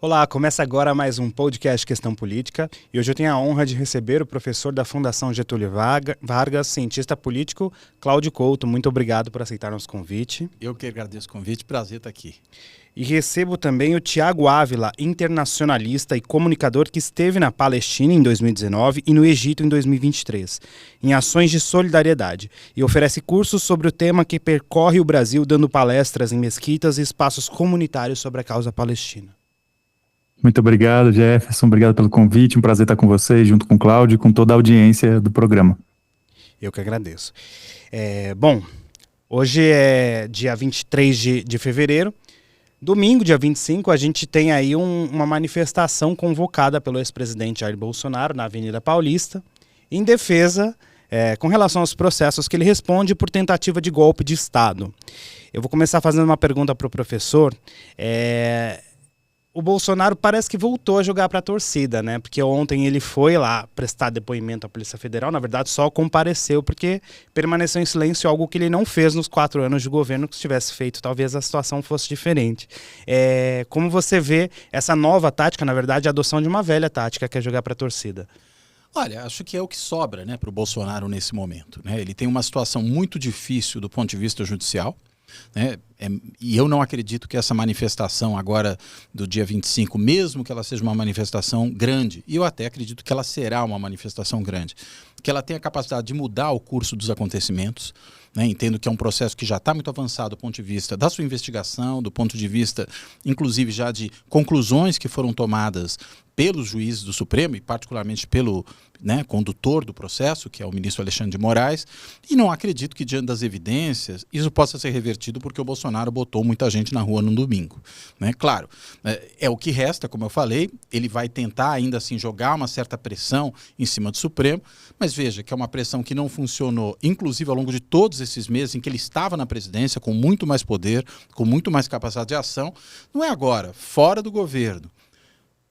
Olá, começa agora mais um podcast Questão Política e hoje eu tenho a honra de receber o professor da Fundação Getúlio Vargas, cientista político, Cláudio Couto. Muito obrigado por aceitar nosso convite. Eu que agradeço o convite, prazer estar aqui. E recebo também o Tiago Ávila, internacionalista e comunicador que esteve na Palestina em 2019 e no Egito em 2023, em ações de solidariedade, e oferece cursos sobre o tema que percorre o Brasil, dando palestras em mesquitas e espaços comunitários sobre a causa palestina. Muito obrigado, Jefferson. Obrigado pelo convite. Um prazer estar com vocês, junto com o Cláudio e com toda a audiência do programa. Eu que agradeço. Bom, hoje é dia 23 de fevereiro. Domingo, dia 25, a gente tem aí uma manifestação convocada pelo ex-presidente Jair Bolsonaro na Avenida Paulista, em defesa, com relação aos processos que ele responde por tentativa de golpe de Estado. Eu vou começar fazendo uma pergunta para o professor. O Bolsonaro parece que voltou a jogar para a torcida, né? Porque ontem ele foi lá prestar depoimento à Polícia Federal, na verdade só compareceu porque permaneceu em silêncio, algo que ele não fez nos 4 anos de governo, que se tivesse feito talvez a situação fosse diferente. Como você vê essa nova tática, na verdade a adoção de uma velha tática, que é jogar para a torcida? Olha, acho que é o que sobra, né, para o Bolsonaro nesse momento, né? Ele tem uma situação muito difícil do ponto de vista judicial, né? E eu não acredito que essa manifestação agora do dia 25, mesmo que ela seja uma manifestação grande, e eu até acredito que ela será uma manifestação grande, que ela tem a capacidade de mudar o curso dos acontecimentos, né? Entendo que é um processo que já está muito avançado do ponto de vista da sua investigação, do ponto de vista, inclusive, já de conclusões que foram tomadas pelos juízes do Supremo e particularmente pelo condutor do processo, que é o ministro Alexandre de Moraes, e não acredito que, diante das evidências, isso possa ser revertido porque o Bolsonaro botou muita gente na rua no domingo, né? Claro, é o que resta, como eu falei, ele vai tentar ainda assim jogar uma certa pressão em cima do Supremo, mas veja que é uma pressão que não funcionou, inclusive ao longo de todos esses meses em que ele estava na presidência, com muito mais poder, com muito mais capacidade de ação, não é agora, fora do governo,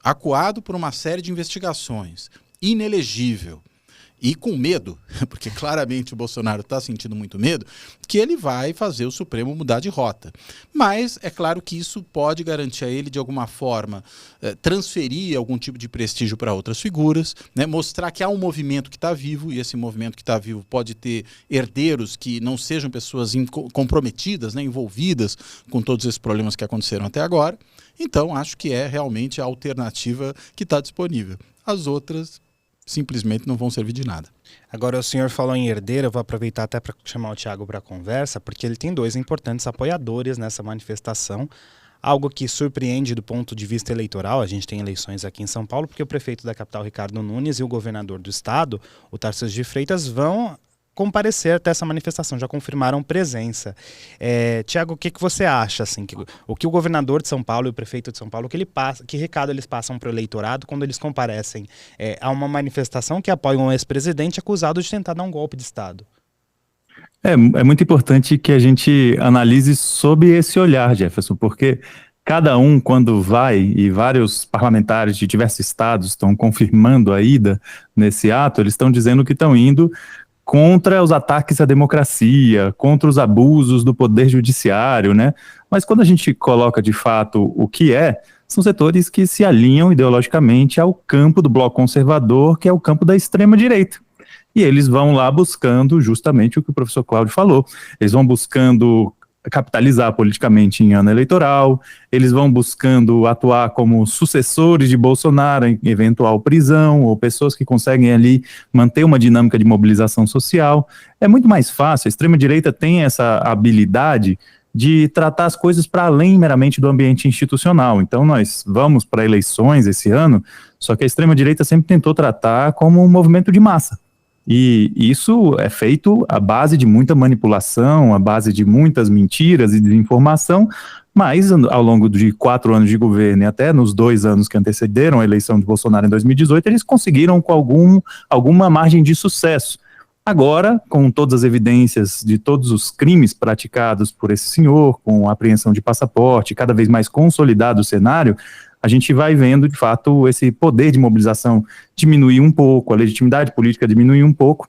acuado por uma série de investigações, inelegível e com medo, porque claramente o Bolsonaro está sentindo muito medo, que ele vai fazer o Supremo mudar de rota. Mas é claro que isso pode garantir a ele, de alguma forma, transferir algum tipo de prestígio para outras figuras, né? Mostrar que há um movimento que está vivo, e esse movimento que está vivo pode ter herdeiros que não sejam pessoas comprometidas, né? Envolvidas com todos esses problemas que aconteceram até agora. Então, acho que é realmente a alternativa que está disponível. As outras simplesmente não vão servir de nada. Agora, o senhor falou em herdeiro, eu vou aproveitar até para chamar o Tiago para a conversa, porque ele tem 2 importantes apoiadores nessa manifestação, algo que surpreende do ponto de vista eleitoral. A gente tem eleições aqui em São Paulo, porque o prefeito da capital, Ricardo Nunes, e o governador do estado, o Tarcísio de Freitas, vão comparecer até essa manifestação, já confirmaram presença. Tiago, o que você acha? Assim, o que o governador de São Paulo e o prefeito de São Paulo, que recado eles passam para o eleitorado quando eles comparecem a uma manifestação que apoia um ex-presidente acusado de tentar dar um golpe de Estado? É muito importante que a gente analise sob esse olhar, Jefferson, porque cada um, quando vai, e vários parlamentares de diversos estados estão confirmando a ida nesse ato, eles estão dizendo que estão indo contra os ataques à democracia, contra os abusos do poder judiciário, né? Mas quando a gente coloca de fato o que são setores que se alinham ideologicamente ao campo do bloco conservador, que é o campo da extrema-direita. E eles vão lá buscando justamente o que o professor Cláudio falou. Eles vão buscando capitalizar politicamente em ano eleitoral, eles vão buscando atuar como sucessores de Bolsonaro em eventual prisão, ou pessoas que conseguem ali manter uma dinâmica de mobilização social. É muito mais fácil, a extrema-direita tem essa habilidade de tratar as coisas para além meramente do ambiente institucional. Então nós vamos para eleições esse ano, só que a extrema-direita sempre tentou tratar como um movimento de massa. E isso é feito à base de muita manipulação, à base de muitas mentiras e desinformação, mas ao longo de 4 anos de governo e até nos 2 anos que antecederam a eleição de Bolsonaro em 2018, eles conseguiram com alguma margem de sucesso. Agora, com todas as evidências de todos os crimes praticados por esse senhor, com a apreensão de passaporte, cada vez mais consolidado o cenário, a gente vai vendo, de fato, esse poder de mobilização diminuir um pouco, a legitimidade política diminuir um pouco,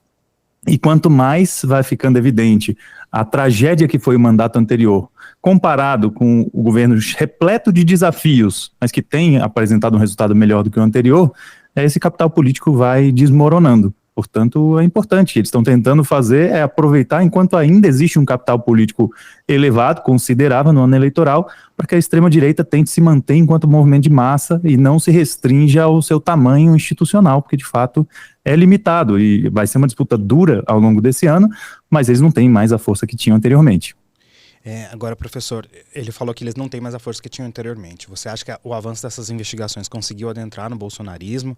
E quanto mais vai ficando evidente a tragédia que foi o mandato anterior, comparado com o governo repleto de desafios, mas que tem apresentado um resultado melhor do que o anterior, esse capital político vai desmoronando. Portanto, é importante. Eles estão tentando fazer é aproveitar enquanto ainda existe um capital político elevado, considerável no ano eleitoral, para que a extrema-direita tente se manter enquanto movimento de massa e não se restrinja ao seu tamanho institucional, porque de fato é limitado e vai ser uma disputa dura ao longo desse ano, mas eles não têm mais a força que tinham anteriormente. Agora, professor, ele falou que eles não têm mais a força que tinham anteriormente. Você acha que o avanço dessas investigações conseguiu adentrar no bolsonarismo?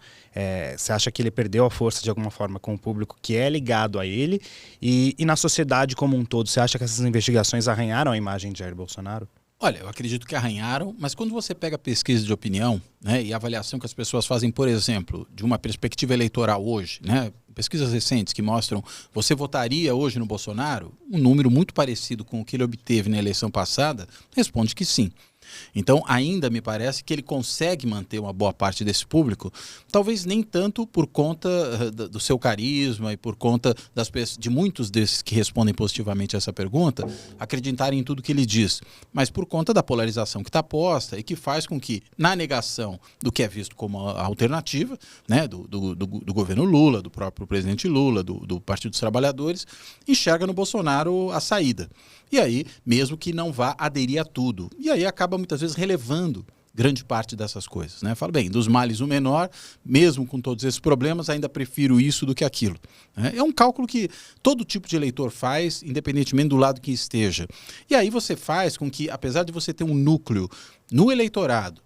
Você acha que ele perdeu a força de alguma forma com o público que é ligado a ele? E na sociedade como um todo, você acha que essas investigações arranharam a imagem de Jair Bolsonaro? Olha, eu acredito que arranharam, mas quando você pega pesquisa de opinião, né, e a avaliação que as pessoas fazem, por exemplo, de uma perspectiva eleitoral hoje, né, pesquisas recentes que mostram você votaria hoje no Bolsonaro, um número muito parecido com o que ele obteve na eleição passada, responde que sim. Então, ainda me parece que ele consegue manter uma boa parte desse público, talvez nem tanto por conta do seu carisma e por conta de muitos desses que respondem positivamente a essa pergunta, acreditarem em tudo que ele diz, mas por conta da polarização que está posta e que faz com que, na negação do que é visto como a alternativa, né, do governo Lula, do próprio presidente Lula, do Partido dos Trabalhadores, enxerga no Bolsonaro a saída. E aí, mesmo que não vá aderir a tudo. E aí acaba muitas vezes relevando grande parte dessas coisas, né? Fala, bem, dos males o menor, mesmo com todos esses problemas, ainda prefiro isso do que aquilo. É um cálculo que todo tipo de eleitor faz, independentemente do lado que esteja. E aí você faz com que, apesar de você ter um núcleo no eleitorado,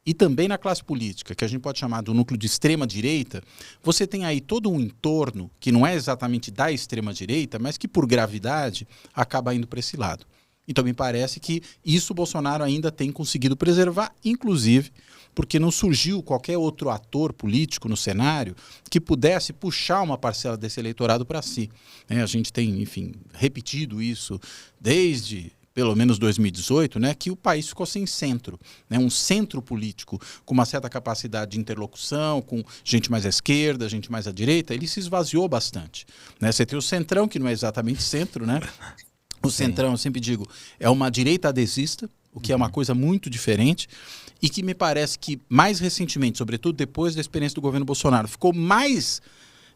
e também na classe política, que a gente pode chamar do núcleo de extrema-direita, você tem aí todo um entorno que não é exatamente da extrema-direita, mas que por gravidade acaba indo para esse lado. Então me parece que isso o Bolsonaro ainda tem conseguido preservar, inclusive porque não surgiu qualquer outro ator político no cenário que pudesse puxar uma parcela desse eleitorado para si. A gente tem, enfim, repetido isso desde pelo menos 2018, né, que o país ficou sem centro, né, um centro político com uma certa capacidade de interlocução, com gente mais à esquerda, gente mais à direita, ele se esvaziou bastante. Né? Você tem o centrão, que não é exatamente centro, né? O centrão, eu sempre digo, é uma direita adesista, o que é uma coisa muito diferente, e que me parece que mais recentemente, sobretudo depois da experiência do governo Bolsonaro, ficou mais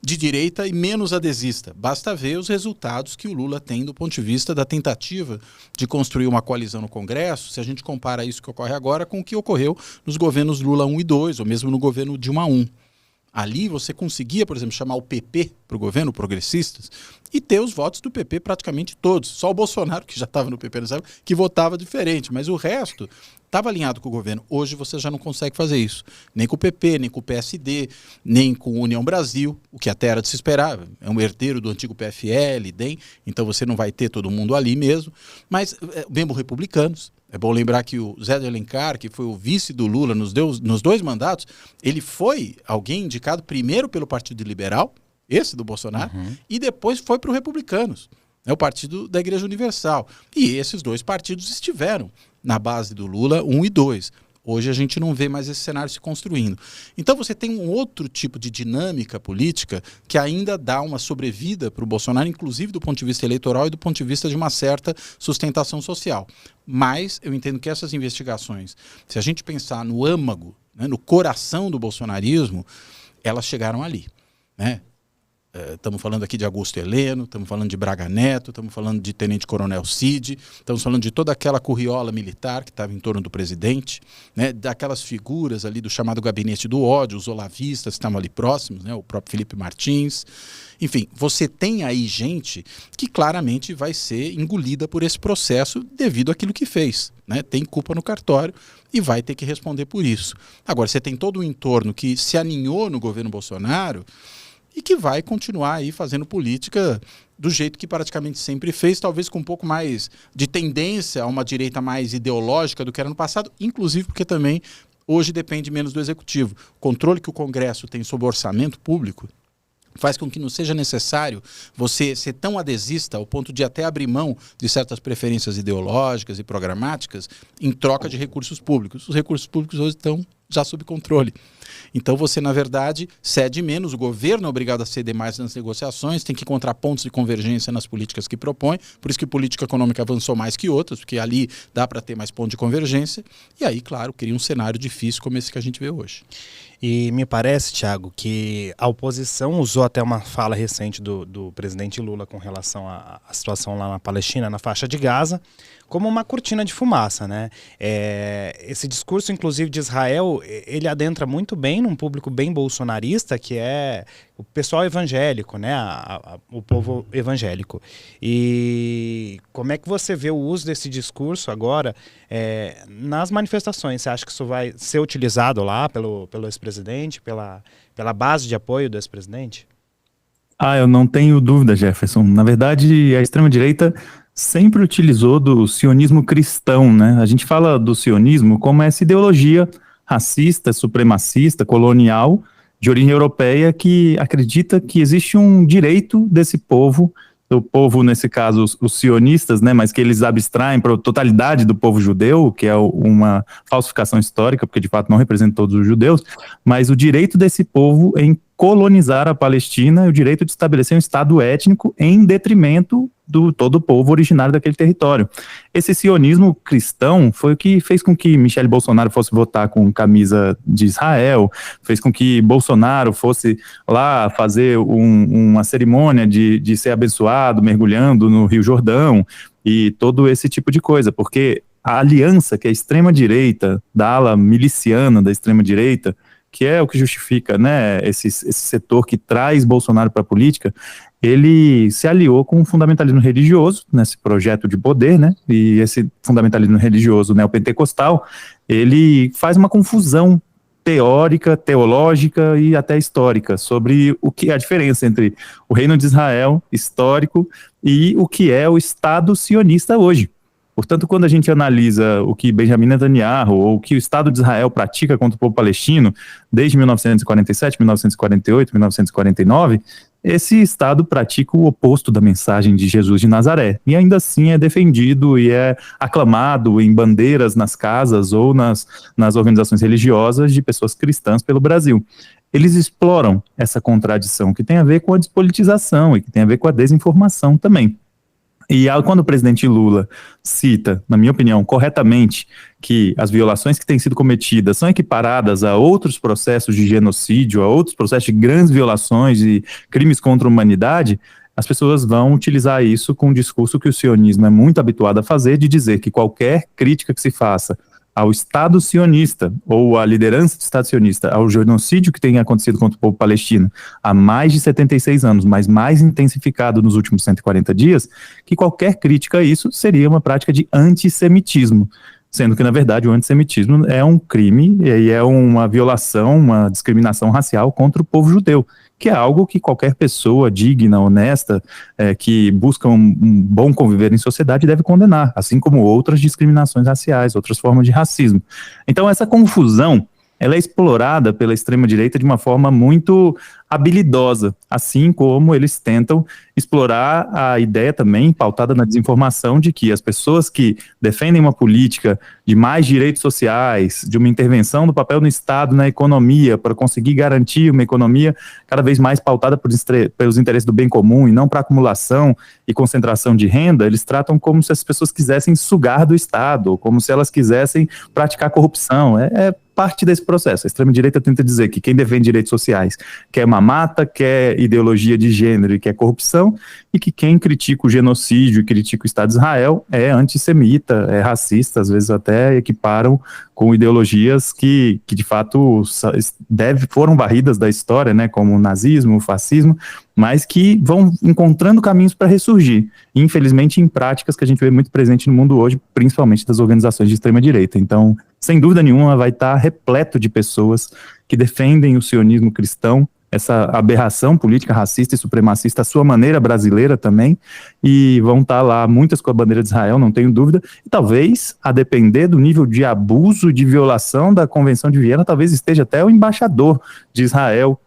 de direita e menos adesista. Basta ver os resultados que o Lula tem do ponto de vista da tentativa de construir uma coalizão no Congresso, se a gente compara isso que ocorre agora com o que ocorreu nos governos Lula 1 e 2, ou mesmo no governo Dilma 1. Ali você conseguia, por exemplo, chamar o PP para o governo, progressistas, e ter os votos do PP praticamente todos. Só o Bolsonaro, que já estava no PP, não sabe, que votava diferente, mas o resto estava alinhado com o governo. Hoje você já não consegue fazer isso. Nem com o PP, nem com o PSD, nem com a União Brasil, o que até era de se esperar. É um herdeiro do antigo PFL, DEM, então você não vai ter todo mundo ali mesmo. Mas mesmo republicanos. É bom lembrar que o Zé de Alencar, que foi o vice do Lula nos dois mandatos, ele foi alguém indicado primeiro pelo Partido Liberal, esse do Bolsonaro, e depois foi para os Republicanos, né, o Partido da Igreja Universal. E esses dois partidos estiveram na base do Lula 1 e 2. Hoje a gente não vê mais esse cenário se construindo. Então você tem um outro tipo de dinâmica política que ainda dá uma sobrevida para o Bolsonaro, inclusive do ponto de vista eleitoral e do ponto de vista de uma certa sustentação social. Mas eu entendo que essas investigações, se a gente pensar no âmago, né, no coração do bolsonarismo, elas chegaram ali, né? Estamos falando aqui de Augusto Heleno, estamos falando de Braga Neto, estamos falando de Tenente Coronel Cid, estamos falando de toda aquela curriola militar que estava em torno do presidente, né, daquelas figuras ali do chamado gabinete do ódio, os olavistas que estavam ali próximos, né, o próprio Felipe Martins. Enfim, você tem aí gente que claramente vai ser engolida por esse processo devido àquilo que fez, né? Tem culpa no cartório e vai ter que responder por isso. Agora, você tem todo o entorno que se aninhou no governo Bolsonaro e que vai continuar aí fazendo política do jeito que praticamente sempre fez, talvez com um pouco mais de tendência a uma direita mais ideológica do que era no passado, inclusive porque também hoje depende menos do executivo. O controle que o Congresso tem sobre o orçamento público faz com que não seja necessário você ser tão adesista ao ponto de até abrir mão de certas preferências ideológicas e programáticas em troca de recursos públicos. Os recursos públicos hoje estão já sob controle. Então você, na verdade, cede menos, o governo é obrigado a ceder mais nas negociações, tem que encontrar pontos de convergência nas políticas que propõe, por isso que política econômica avançou mais que outras, porque ali dá para ter mais ponto de convergência, e aí, claro, cria um cenário difícil como esse que a gente vê hoje. E me parece, Thiago, que a oposição usou até uma fala recente do presidente Lula com relação à situação lá na Palestina, na faixa de Gaza, como uma cortina de fumaça, né? Esse discurso, inclusive, de Israel, ele adentra muito bem num público bem bolsonarista, que é o pessoal evangélico, né? O povo evangélico. E como é que você vê o uso desse discurso agora nas manifestações? Você acha que isso vai ser utilizado lá pelo ex-presidente, pela base de apoio do ex-presidente? Eu não tenho dúvida, Jefferson. Na verdade, a extrema-direita sempre utilizou do sionismo cristão, né? A gente fala do sionismo como essa ideologia racista, supremacista, colonial, de origem europeia, que acredita que existe um direito desse povo, o povo, nesse caso, os sionistas, né, mas que eles abstraem para a totalidade do povo judeu, que é uma falsificação histórica, porque de fato não representa todos os judeus, mas o direito desse povo em colonizar a Palestina e o direito de estabelecer um Estado étnico em detrimento do todo o povo originário daquele território. Esse sionismo cristão foi o que fez com que Michele Bolsonaro fosse votar com camisa de Israel, fez com que Bolsonaro fosse lá fazer uma cerimônia de ser abençoado, mergulhando no Rio Jordão, e todo esse tipo de coisa, porque a aliança que a extrema-direita, da ala miliciana da extrema-direita, que é o que justifica, né, esse setor que traz Bolsonaro para a política, ele se aliou com o fundamentalismo religioso nesse projeto de poder, né, e esse fundamentalismo religioso neopentecostal, ele faz uma confusão teórica, teológica e até histórica sobre o que é a diferença entre o reino de Israel histórico e o que é o Estado sionista hoje. Portanto, quando a gente analisa o que Benjamin Netanyahu ou o que o Estado de Israel pratica contra o povo palestino desde 1947, 1948, 1949, esse Estado pratica o oposto da mensagem de Jesus de Nazaré. E ainda assim é defendido e é aclamado em bandeiras nas casas ou nas organizações religiosas de pessoas cristãs pelo Brasil. Eles exploram essa contradição que tem a ver com a despolitização e que tem a ver com a desinformação também. E quando o presidente Lula cita, na minha opinião, corretamente, que as violações que têm sido cometidas são equiparadas a outros processos de genocídio, a outros processos de grandes violações e crimes contra a humanidade, as pessoas vão utilizar isso com um discurso que o sionismo é muito habituado a fazer, de dizer que qualquer crítica que se faça ao Estado sionista, ou à liderança do Estado sionista, ao genocídio que tem acontecido contra o povo palestino há mais de 76 anos, mas mais intensificado nos últimos 140 dias, que qualquer crítica a isso seria uma prática de antissemitismo, sendo que, na verdade, o antissemitismo é um crime e é uma violação, uma discriminação racial contra o povo judeu, que é algo que qualquer pessoa digna, honesta, que busca um bom conviver em sociedade deve condenar, assim como outras discriminações raciais, outras formas de racismo. Então, essa confusão, ela é explorada pela extrema-direita de uma forma muito habilidosa, assim como eles tentam explorar a ideia também, pautada na desinformação, de que as pessoas que defendem uma política de mais direitos sociais, de uma intervenção do papel do Estado na economia, para conseguir garantir uma economia cada vez mais pautada pelos interesses do bem comum e não para acumulação e concentração de renda, eles tratam como se as pessoas quisessem sugar do Estado, como se elas quisessem praticar corrupção. É parte desse processo. A extrema-direita tenta dizer que quem defende direitos sociais quer mamata, quer ideologia de gênero e quer corrupção, e que quem critica o genocídio e critica o Estado de Israel é antissemita, é racista, às vezes até equiparam com ideologias que de fato foram varridas da história, né, como o nazismo, o fascismo, mas que vão encontrando caminhos para ressurgir, infelizmente em práticas que a gente vê muito presente no mundo hoje, principalmente das organizações de extrema-direita. Então, sem dúvida nenhuma, vai estar repleto de pessoas que defendem o sionismo cristão, essa aberração política racista e supremacista, a sua maneira brasileira também, e vão estar lá muitas com a bandeira de Israel, não tenho dúvida, e talvez, a depender do nível de abuso, de violação da Convenção de Viena, talvez esteja até o embaixador de Israel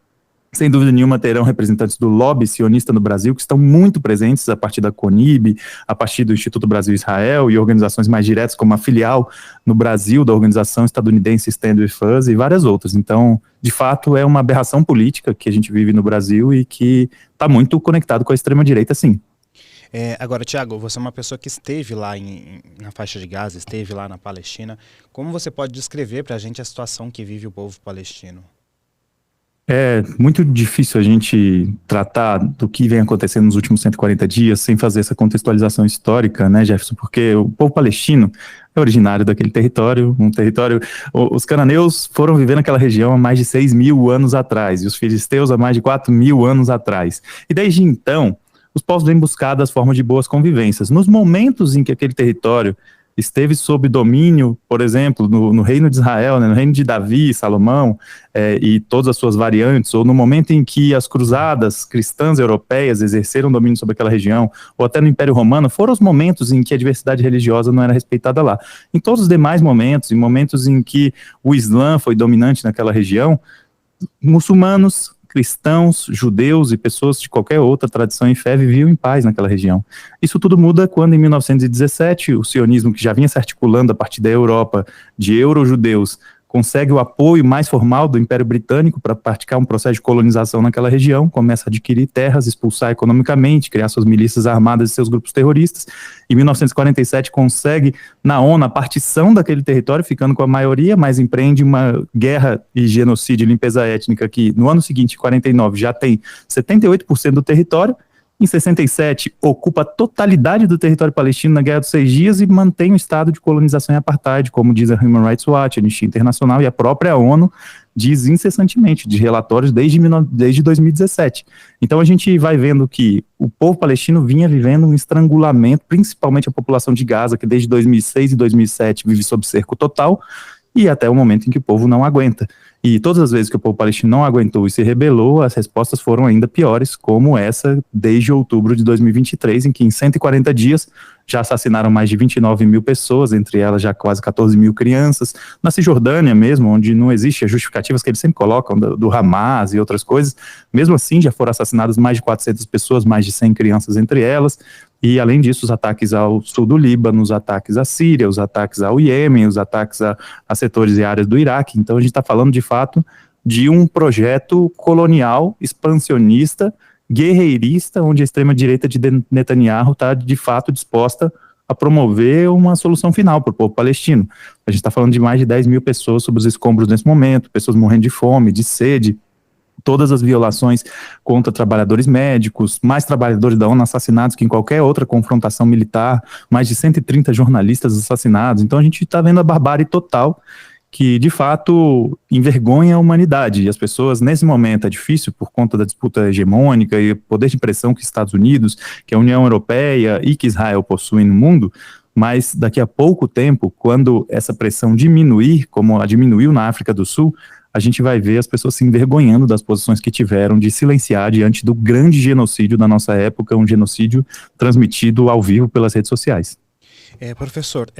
sem dúvida nenhuma terão representantes do lobby sionista no Brasil, que estão muito presentes a partir da CONIB, a partir do Instituto Brasil-Israel e organizações mais diretas, como a filial no Brasil da organização estadunidense Stand With Us e várias outras. Então, de fato, é uma aberração política que a gente vive no Brasil e que está muito conectado com a extrema-direita, sim. Agora, Tiago, você é uma pessoa que esteve lá na faixa de Gaza, esteve lá na Palestina. Como você pode descrever para a gente a situação que vive o povo palestino? É muito difícil a gente tratar do que vem acontecendo nos últimos 140 dias sem fazer essa contextualização histórica, né, Jefferson? Porque o povo palestino é originário daquele território, os cananeus foram viver naquela região há mais de 6.000 anos atrás, e os filisteus há mais de 4.000 anos atrás. E desde então, os povos vêm buscando as formas de boas convivências. Nos momentos em que aquele território esteve sob domínio, por exemplo, no reino de Israel, né, no reino de Davi, Salomão, e todas as suas variantes, ou no momento em que as cruzadas cristãs europeias exerceram domínio sobre aquela região, ou até no Império Romano, foram os momentos em que a diversidade religiosa não era respeitada lá. Em todos os demais momentos, em momentos em que o Islã foi dominante naquela região, muçulmanos, cristãos, judeus e pessoas de qualquer outra tradição e fé viviam em paz naquela região. Isso tudo muda quando, em 1917, o sionismo, que já vinha se articulando a partir da Europa, de euro-judeus, consegue o apoio mais formal do Império Britânico para praticar um processo de colonização naquela região, começa a adquirir terras, expulsar economicamente, criar suas milícias armadas e seus grupos terroristas. Em 1947 consegue, na ONU, a partição daquele território, ficando com a maioria, mas empreende uma guerra e genocídio e limpeza étnica que, no ano seguinte, em 49, já tem 78% do território. Em 67, ocupa a totalidade do território palestino na Guerra dos 6 Dias e mantém o estado de colonização e apartheid, como diz a Human Rights Watch, a Anistia Internacional e a própria ONU diz incessantemente, de relatórios desde 2017. Então a gente vai vendo que o povo palestino vinha vivendo um estrangulamento, principalmente a população de Gaza, que desde 2006 e 2007 vive sob cerco total, e até o momento em que o povo não aguenta. E todas as vezes que o povo palestino não aguentou e se rebelou, as respostas foram ainda piores, como essa desde outubro de 2023, em que em 140 dias já assassinaram mais de 29.000 pessoas, entre elas já quase 14.000 crianças. Na Cisjordânia mesmo, onde não existe as justificativas que eles sempre colocam do Hamas e outras coisas, mesmo assim já foram assassinadas mais de 400 pessoas, mais de 100 crianças entre elas. E, além disso, os ataques ao sul do Líbano, os ataques à Síria, os ataques ao Iêmen, os ataques a setores e áreas do Iraque. Então, a gente está falando, de fato, de um projeto colonial, expansionista, guerreirista, onde a extrema-direita de Netanyahu está, de fato, disposta a promover uma solução final para o povo palestino. A gente está falando de mais de 10.000 pessoas sob os escombros nesse momento, pessoas morrendo de fome, de sede, todas as violações contra trabalhadores médicos, mais trabalhadores da ONU assassinados que em qualquer outra confrontação militar, mais de 130 jornalistas assassinados. Então a gente está vendo a barbárie total que, de fato, envergonha a humanidade. E as pessoas, nesse momento, é difícil por conta da disputa hegemônica e o poder de pressão que os Estados Unidos, que a União Europeia e que Israel possuem no mundo, mas daqui a pouco tempo, quando essa pressão diminuir, como ela diminuiu na África do Sul, a gente vai ver as pessoas se envergonhando das posições que tiveram de silenciar diante do grande genocídio da nossa época, um genocídio transmitido ao vivo pelas redes sociais. Professor,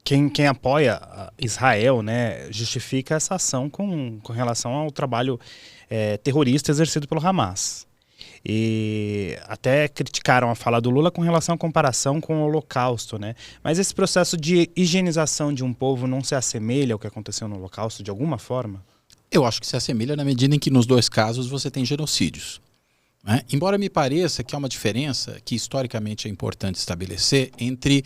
quem apoia Israel, né, justifica essa ação com relação ao trabalho terrorista exercido pelo Hamas. E até criticaram a fala do Lula com relação à comparação com o Holocausto, né? Mas esse processo de higienização de um povo não se assemelha ao que aconteceu no Holocausto de alguma forma? Eu acho que se assemelha na medida em que nos dois casos você tem genocídios, né? Embora me pareça que há uma diferença que historicamente é importante estabelecer entre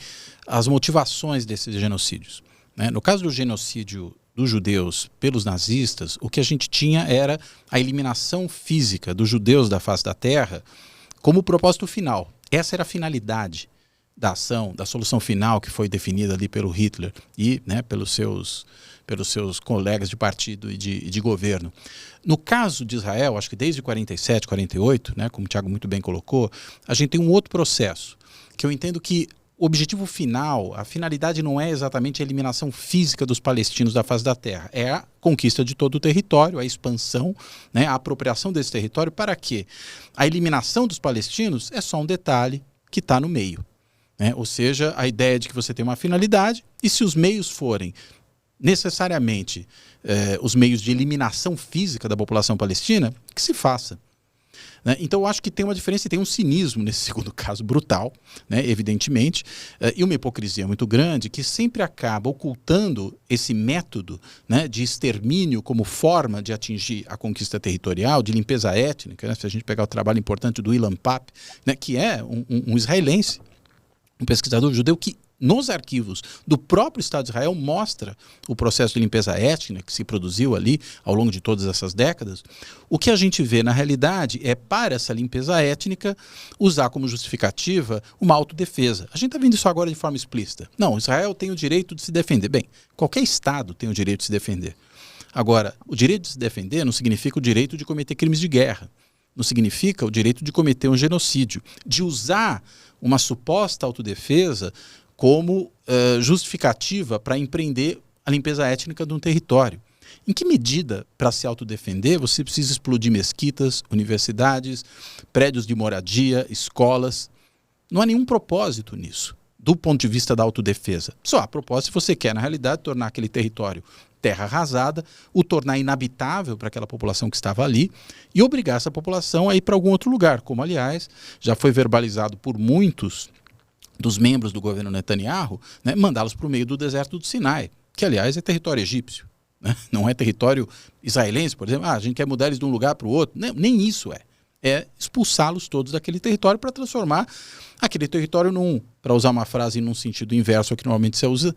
as motivações desses genocídios, né? No caso do genocídio dos judeus pelos nazistas, o que a gente tinha era a eliminação física dos judeus da face da terra como propósito final. Essa era a finalidade da ação, da solução final que foi definida ali pelo Hitler e, né, pelos seus colegas de partido e de governo. No caso de Israel, acho que desde 47, 48, né, como o Tiago muito bem colocou, a gente tem um outro processo, que eu entendo que o objetivo final, a finalidade não é exatamente a eliminação física dos palestinos da face da terra, é a conquista de todo o território, a expansão, né, a apropriação desse território. Para quê? A eliminação dos palestinos é só um detalhe que está no meio, né? Ou seja, a ideia de que você tem uma finalidade e se os meios forem necessariamente os meios de eliminação física da população palestina, que se faça. Né? Então eu acho que tem uma diferença e tem um cinismo nesse segundo caso brutal, né, evidentemente, e uma hipocrisia muito grande que sempre acaba ocultando esse método, né, de extermínio como forma de atingir a conquista territorial, de limpeza étnica, né, se a gente pegar o trabalho importante do Ilan Pappé, né, que é um israelense, um pesquisador judeu que nos arquivos do próprio Estado de Israel mostra o processo de limpeza étnica que se produziu ali ao longo de todas essas décadas. O que a gente vê na realidade é, para essa limpeza étnica, usar como justificativa uma autodefesa. A gente está vendo isso agora de forma explícita. Não, Israel tem o direito de se defender. Bem, qualquer Estado tem o direito de se defender. Agora, o direito de se defender não significa o direito de cometer crimes de guerra. Não significa o direito de cometer um genocídio. De usar uma suposta autodefesa como justificativa para empreender a limpeza étnica de um território. Em que medida, para se autodefender, você precisa explodir mesquitas, universidades, prédios de moradia, escolas? Não há nenhum propósito nisso, do ponto de vista da autodefesa. Só há propósito se você quer, na realidade, tornar aquele território terra arrasada, o tornar inabitável para aquela população que estava ali e obrigar essa população a ir para algum outro lugar, como, aliás, já foi verbalizado por muitos dos membros do governo Netanyahu, né, mandá-los para o meio do deserto do Sinai, que, aliás, é território egípcio, né? Não é território israelense, por exemplo. A gente quer mudar eles de um lugar para o outro. Nem isso é. É expulsá-los todos daquele território para transformar aquele território num, para usar uma frase num sentido inverso ao que normalmente se usa,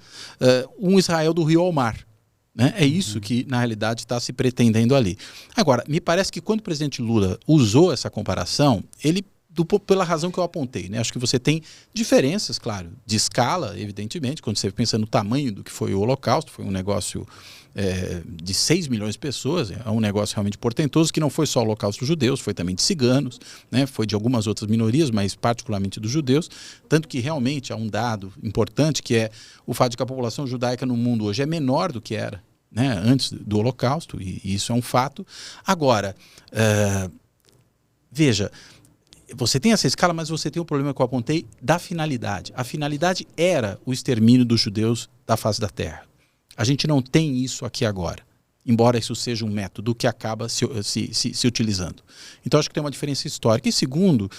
um Israel do rio ao mar. Né? É isso que, na realidade, está se pretendendo ali. Agora, me parece que quando o presidente Lula usou essa comparação, ele pela razão que eu apontei, né? Acho que você tem diferenças, claro, de escala, evidentemente, quando você pensa no tamanho do que foi o Holocausto, foi um negócio de 6 milhões de pessoas, é um negócio realmente portentoso, que não foi só o Holocausto dos judeus, foi também de ciganos, né? Foi de algumas outras minorias, mas particularmente dos judeus, tanto que realmente há um dado importante, que é o fato de que a população judaica no mundo hoje é menor do que era, né, antes do Holocausto, e isso é um fato. Agora, veja, você tem essa escala, mas você tem o problema que eu apontei da finalidade. A finalidade era o extermínio dos judeus da face da terra. A gente não tem isso aqui agora, embora isso seja um método que acaba se utilizando. Então, acho que tem uma diferença histórica. E segundo,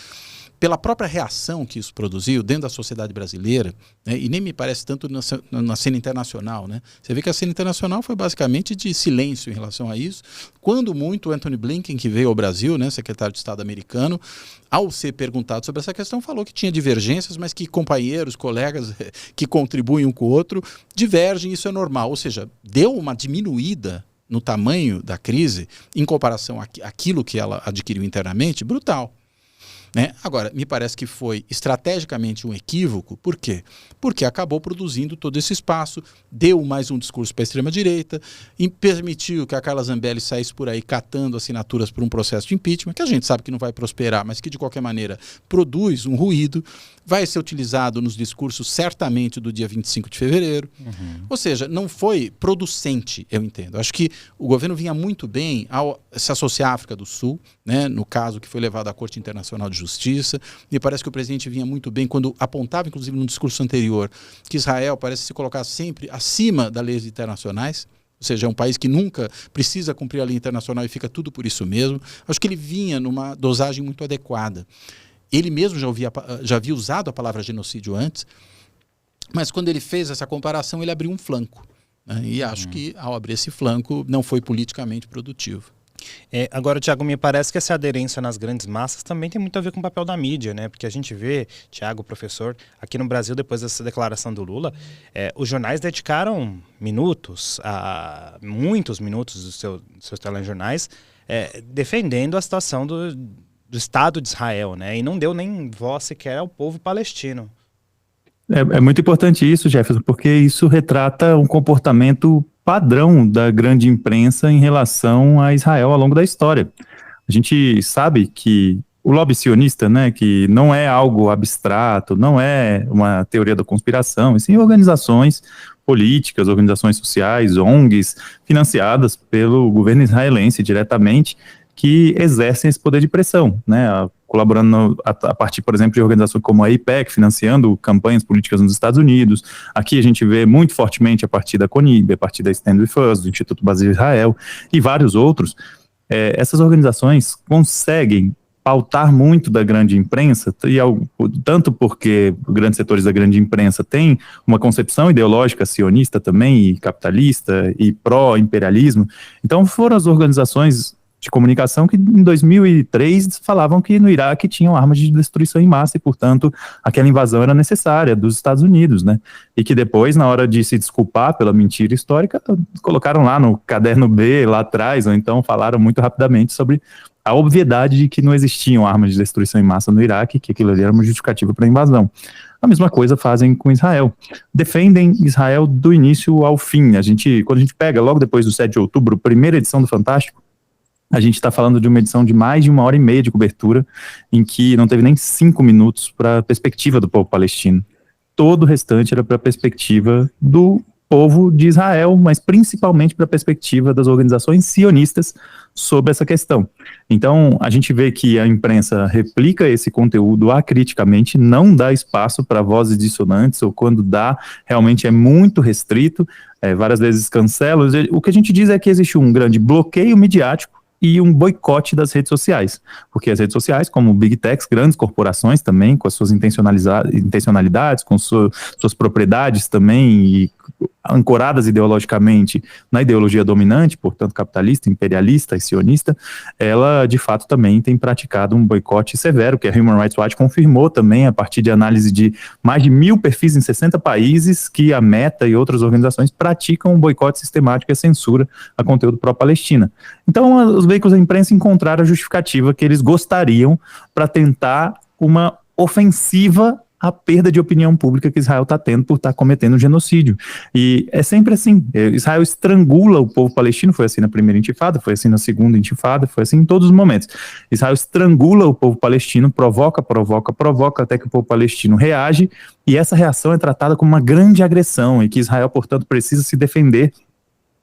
pela própria reação que isso produziu dentro da sociedade brasileira, né, e nem me parece tanto na cena internacional, né? Você vê que a cena internacional foi basicamente de silêncio em relação a isso. Quando muito, o Antony Blinken, que veio ao Brasil, né, secretário de Estado americano, ao ser perguntado sobre essa questão, falou que tinha divergências, mas que companheiros, colegas que contribuem um com o outro, divergem, isso é normal. Ou seja, deu uma diminuída no tamanho da crise em comparação àquilo que ela adquiriu internamente, brutal. Né? Agora, me parece que foi estrategicamente um equívoco. Por quê? Porque acabou produzindo todo esse espaço, deu mais um discurso para a extrema-direita, e permitiu que a Carla Zambelli saísse por aí catando assinaturas por um processo de impeachment, que a gente sabe que não vai prosperar, mas que, de qualquer maneira, produz um ruído, vai ser utilizado nos discursos certamente do dia 25 de fevereiro. Ou seja, não foi producente, eu entendo. Acho que o governo vinha muito bem ao se associar à África do Sul, né, no caso que foi levado à Corte Internacional de Justiça. Me parece que o presidente vinha muito bem quando apontava, inclusive no discurso anterior, que Israel parece se colocar sempre acima das leis internacionais. Ou seja, é um país que nunca precisa cumprir a lei internacional e fica tudo por isso mesmo. Acho que ele vinha numa dosagem muito adequada. Ele mesmo já havia usado a palavra genocídio antes, mas quando ele fez essa comparação, ele abriu um flanco. Né? E acho que, ao abrir esse flanco, não foi politicamente produtivo. Agora, Tiago, me parece que essa aderência nas grandes massas também tem muito a ver com o papel da mídia, né? Porque a gente vê, Tiago, professor, aqui no Brasil, depois dessa declaração do Lula, os jornais dedicaram muitos minutos dos seus telejornais, defendendo a situação do Estado de Israel, né? E não deu nem voz sequer ao povo palestino. É muito importante isso, Jefferson, porque isso retrata um comportamento padrão da grande imprensa em relação a Israel ao longo da história. A gente sabe que o lobby sionista, né, que não é algo abstrato, não é uma teoria da conspiração, e sim organizações políticas, organizações sociais, ONGs, financiadas pelo governo israelense diretamente, que exercem esse poder de pressão, né? colaborando a partir, por exemplo, de organizações como a AIPAC, financiando campanhas políticas nos Estados Unidos. Aqui a gente vê muito fortemente a partir da CONIB, a partir da Stand With Us, do Instituto Brasil Israel e vários outros. Essas organizações conseguem pautar muito da grande imprensa, tanto porque grandes setores da grande imprensa têm uma concepção ideológica sionista também, e capitalista, e pró-imperialismo. Então foram as organizações de comunicação que em 2003 falavam que no Iraque tinham armas de destruição em massa e, portanto, aquela invasão era necessária dos Estados Unidos, né? E que depois, na hora de se desculpar pela mentira histórica, colocaram lá no caderno B, lá atrás, ou então falaram muito rapidamente sobre a obviedade de que não existiam armas de destruição em massa no Iraque, que aquilo ali era uma justificativa para a invasão. A mesma coisa fazem com Israel. Defendem Israel do início ao fim. Quando a gente pega, logo depois do 7 de outubro, primeira edição do Fantástico, a gente está falando de uma edição de mais de 1h30 de cobertura, em que não teve nem 5 minutos para a perspectiva do povo palestino. Todo o restante era para a perspectiva do povo de Israel, mas principalmente para a perspectiva das organizações sionistas sobre essa questão. Então, a gente vê que a imprensa replica esse conteúdo acriticamente, não dá espaço para vozes dissonantes, ou quando dá, realmente é muito restrito, várias vezes cancela. O que a gente diz é que existe um grande bloqueio midiático e um boicote das redes sociais, porque as redes sociais, como Big Techs, grandes corporações também, com as suas intencionalidades, com suas propriedades também, e ancoradas ideologicamente na ideologia dominante, portanto capitalista, imperialista e sionista, ela de fato também tem praticado um boicote severo, que a Human Rights Watch confirmou também a partir de análise de mais de 1.000 perfis em 60 países, que a Meta e outras organizações praticam um boicote sistemático e a censura a conteúdo pró-Palestina. Então os veículos da imprensa encontraram a justificativa que eles gostariam para tentar uma ofensiva à perda de opinião pública que Israel está tendo por estar cometendo um genocídio. E é sempre assim, Israel estrangula o povo palestino, foi assim na primeira intifada, foi assim na segunda intifada, foi assim em todos os momentos. Israel estrangula o povo palestino, provoca, até que o povo palestino reage, e essa reação é tratada como uma grande agressão, e que Israel, portanto, precisa se defender.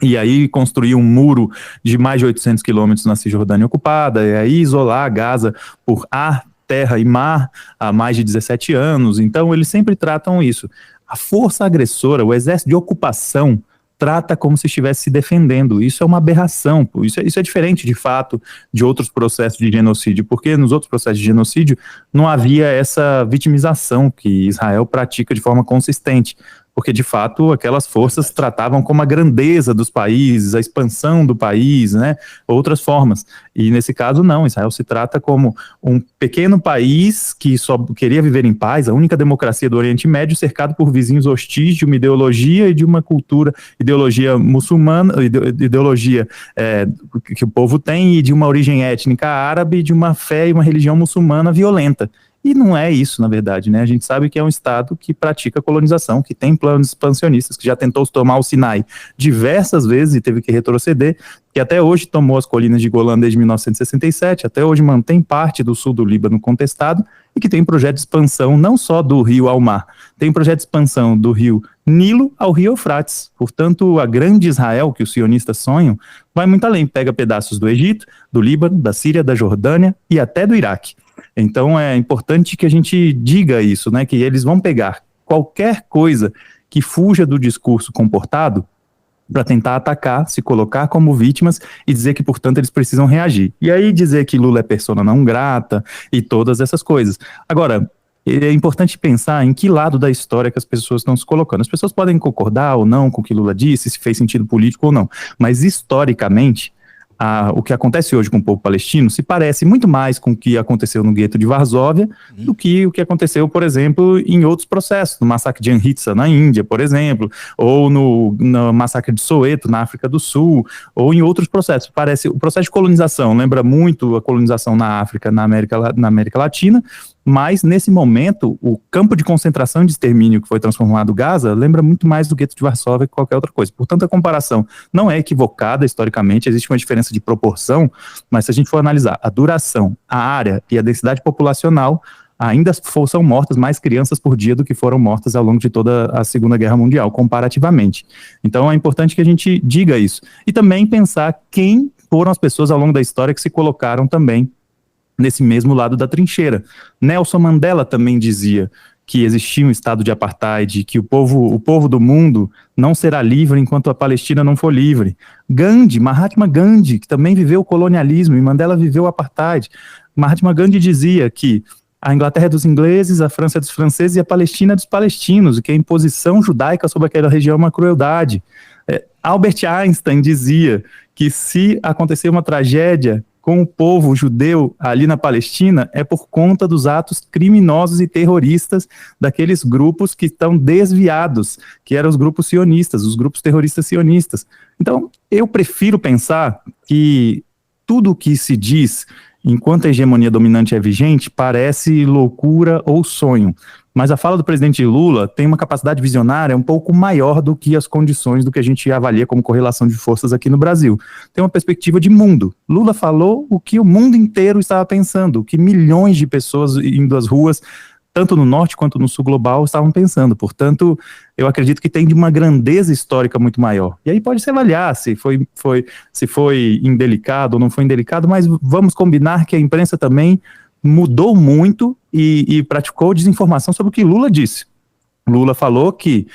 E aí construir um muro de mais de 800 quilômetros na Cisjordânia ocupada, e aí isolar Gaza por ar, terra e mar há mais de 17 anos. Então eles sempre tratam isso. A força agressora, o exército de ocupação, trata como se estivesse se defendendo. Isso é uma aberração. Isso é diferente, de fato, de outros processos de genocídio, porque nos outros processos de genocídio não havia essa vitimização que Israel pratica de forma consistente. Porque, de fato, aquelas forças tratavam como a grandeza dos países, a expansão do país, né, outras formas. E, nesse caso, não. Israel se trata como um pequeno país que só queria viver em paz, a única democracia do Oriente Médio, cercado por vizinhos hostis de uma ideologia e de uma cultura, ideologia muçulmana, ideologia que o povo tem, e de uma origem étnica árabe, de uma fé e uma religião muçulmana violenta. E não é isso, na verdade, né? A gente sabe que é um Estado que pratica colonização, que tem planos expansionistas, que já tentou tomar o Sinai diversas vezes e teve que retroceder, que até hoje tomou as colinas de Golã desde 1967, até hoje mantém parte do sul do Líbano contestado, e que tem projeto de expansão não só do rio ao mar, tem projeto de expansão do rio Nilo ao rio Eufrates. Portanto, a grande Israel que os sionistas sonham vai muito além, pega pedaços do Egito, do Líbano, da Síria, da Jordânia e até do Iraque. Então é importante que a gente diga isso, né, que eles vão pegar qualquer coisa que fuja do discurso comportado para tentar atacar, se colocar como vítimas e dizer que, portanto, eles precisam reagir. E aí dizer que Lula é persona não grata e todas essas coisas. Agora, é importante pensar em que lado da história que as pessoas estão se colocando. As pessoas podem concordar ou não com o que Lula disse, se fez sentido político ou não, mas historicamente, o que acontece hoje com o povo palestino se parece muito mais com o que aconteceu no gueto de Varsóvia do que o que aconteceu, por exemplo, em outros processos, no massacre de Amritsar na Índia, por exemplo, ou no massacre de Soweto, na África do Sul, ou em outros processos. O processo de colonização lembra muito a colonização na África, na América Latina, mas nesse momento o campo de concentração e de extermínio que foi transformado Gaza lembra muito mais do gueto de Varsóvia que qualquer outra coisa. Portanto, a comparação não é equivocada historicamente, existe uma diferença de proporção, mas se a gente for analisar a duração, a área e a densidade populacional, ainda são mortas mais crianças por dia do que foram mortas ao longo de toda a Segunda Guerra Mundial, comparativamente. Então é importante que a gente diga isso. E também pensar quem foram as pessoas ao longo da história que se colocaram também nesse mesmo lado da trincheira. Nelson Mandela também dizia que existia um estado de apartheid, que o povo do mundo não será livre enquanto a Palestina não for livre. Mahatma Gandhi, que também viveu o colonialismo, e Mandela viveu o apartheid. Mahatma Gandhi dizia que a Inglaterra é dos ingleses, a França é dos franceses e a Palestina é dos palestinos, e que a imposição judaica sobre aquela região é uma crueldade. Albert Einstein dizia que se acontecer uma tragédia com o povo judeu ali na Palestina, é por conta dos atos criminosos e terroristas daqueles grupos que estão desviados, que eram os grupos sionistas, os grupos terroristas sionistas. Então, eu prefiro pensar que tudo o que se diz enquanto a hegemonia dominante é vigente parece loucura ou sonho. Mas a fala do presidente Lula tem uma capacidade visionária um pouco maior do que as condições do que a gente avalia como correlação de forças aqui no Brasil. Tem uma perspectiva de mundo. Lula falou o que o mundo inteiro estava pensando, o que milhões de pessoas indo às ruas, tanto no norte quanto no sul global, estavam pensando. Portanto, eu acredito que tem de uma grandeza histórica muito maior. E aí pode se avaliar se foi indelicado ou não foi indelicado, mas vamos combinar que a imprensa também mudou muito e praticou desinformação sobre o que Lula disse. Lula falou que,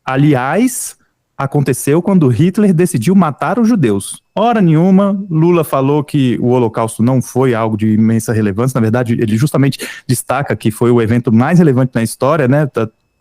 aliás, aconteceu quando Hitler decidiu matar os judeus. Ora nenhuma, Lula falou que o Holocausto não foi algo de imensa relevância. Na verdade, ele justamente destaca que foi o evento mais relevante na história, né?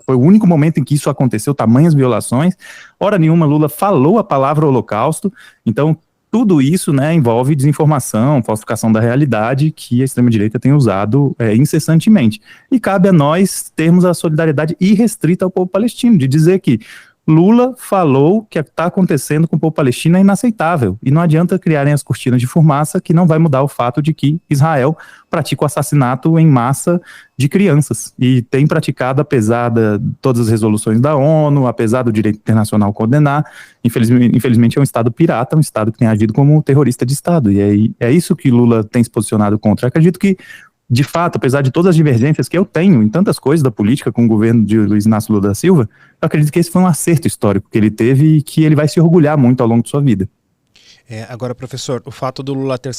Foi o único momento em que isso aconteceu, tamanhas violações. Ora nenhuma, Lula falou a palavra Holocausto. Então, tudo isso, né, envolve desinformação, falsificação da realidade que a extrema-direita tem usado incessantemente. E cabe a nós termos a solidariedade irrestrita ao povo palestino, de dizer que Lula falou que o que está acontecendo com o povo palestino é inaceitável. E não adianta criarem as cortinas de fumaça, que não vai mudar o fato de que Israel pratica o assassinato em massa de crianças. E tem praticado, apesar de todas as resoluções da ONU, apesar do direito internacional condenar. Infelizmente é um Estado pirata, um Estado que tem agido como terrorista de Estado. E aí é isso que Lula tem se posicionado contra. Eu acredito que, de fato, apesar de todas as divergências que eu tenho em tantas coisas da política com o governo de Luiz Inácio Lula da Silva, eu acredito que esse foi um acerto histórico que ele teve e que ele vai se orgulhar muito ao longo de sua vida. Agora, professor, o fato do Lula ter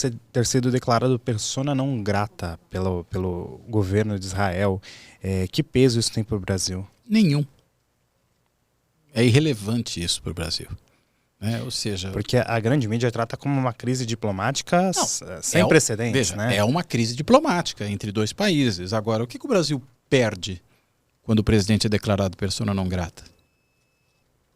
sido declarado persona não grata pelo governo de Israel, que peso isso tem para o Brasil? Nenhum. É irrelevante isso para o Brasil. Ou seja, porque a grande mídia trata como uma crise diplomática sem precedentes. Veja, né? É uma crise diplomática entre dois países. Agora, o que o Brasil perde quando o presidente é declarado persona não grata?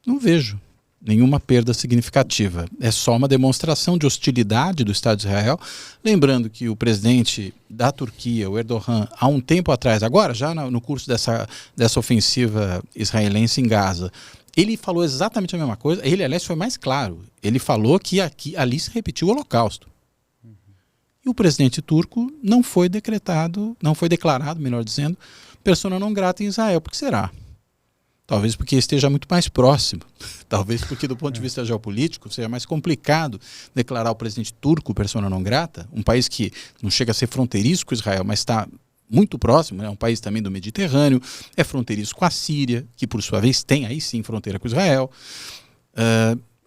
Não vejo nenhuma perda significativa. É só uma demonstração de hostilidade do Estado de Israel. Lembrando que o presidente da Turquia, o Erdogan, há um tempo atrás, agora já no curso dessa ofensiva israelense em Gaza, ele falou exatamente a mesma coisa. Ele, aliás, foi mais claro. Ele falou que ali se repetiu o Holocausto. E o presidente turco não foi declarado, melhor dizendo, persona não grata em Israel. Por que será? Talvez porque esteja muito mais próximo. Talvez porque, do ponto de vista geopolítico, seja mais complicado declarar o presidente turco persona não grata, um país que não chega a ser fronteiriço com Israel, mas está muito próximo, é um país também do Mediterrâneo, é fronteiriço com a Síria, que por sua vez tem aí sim fronteira com Israel.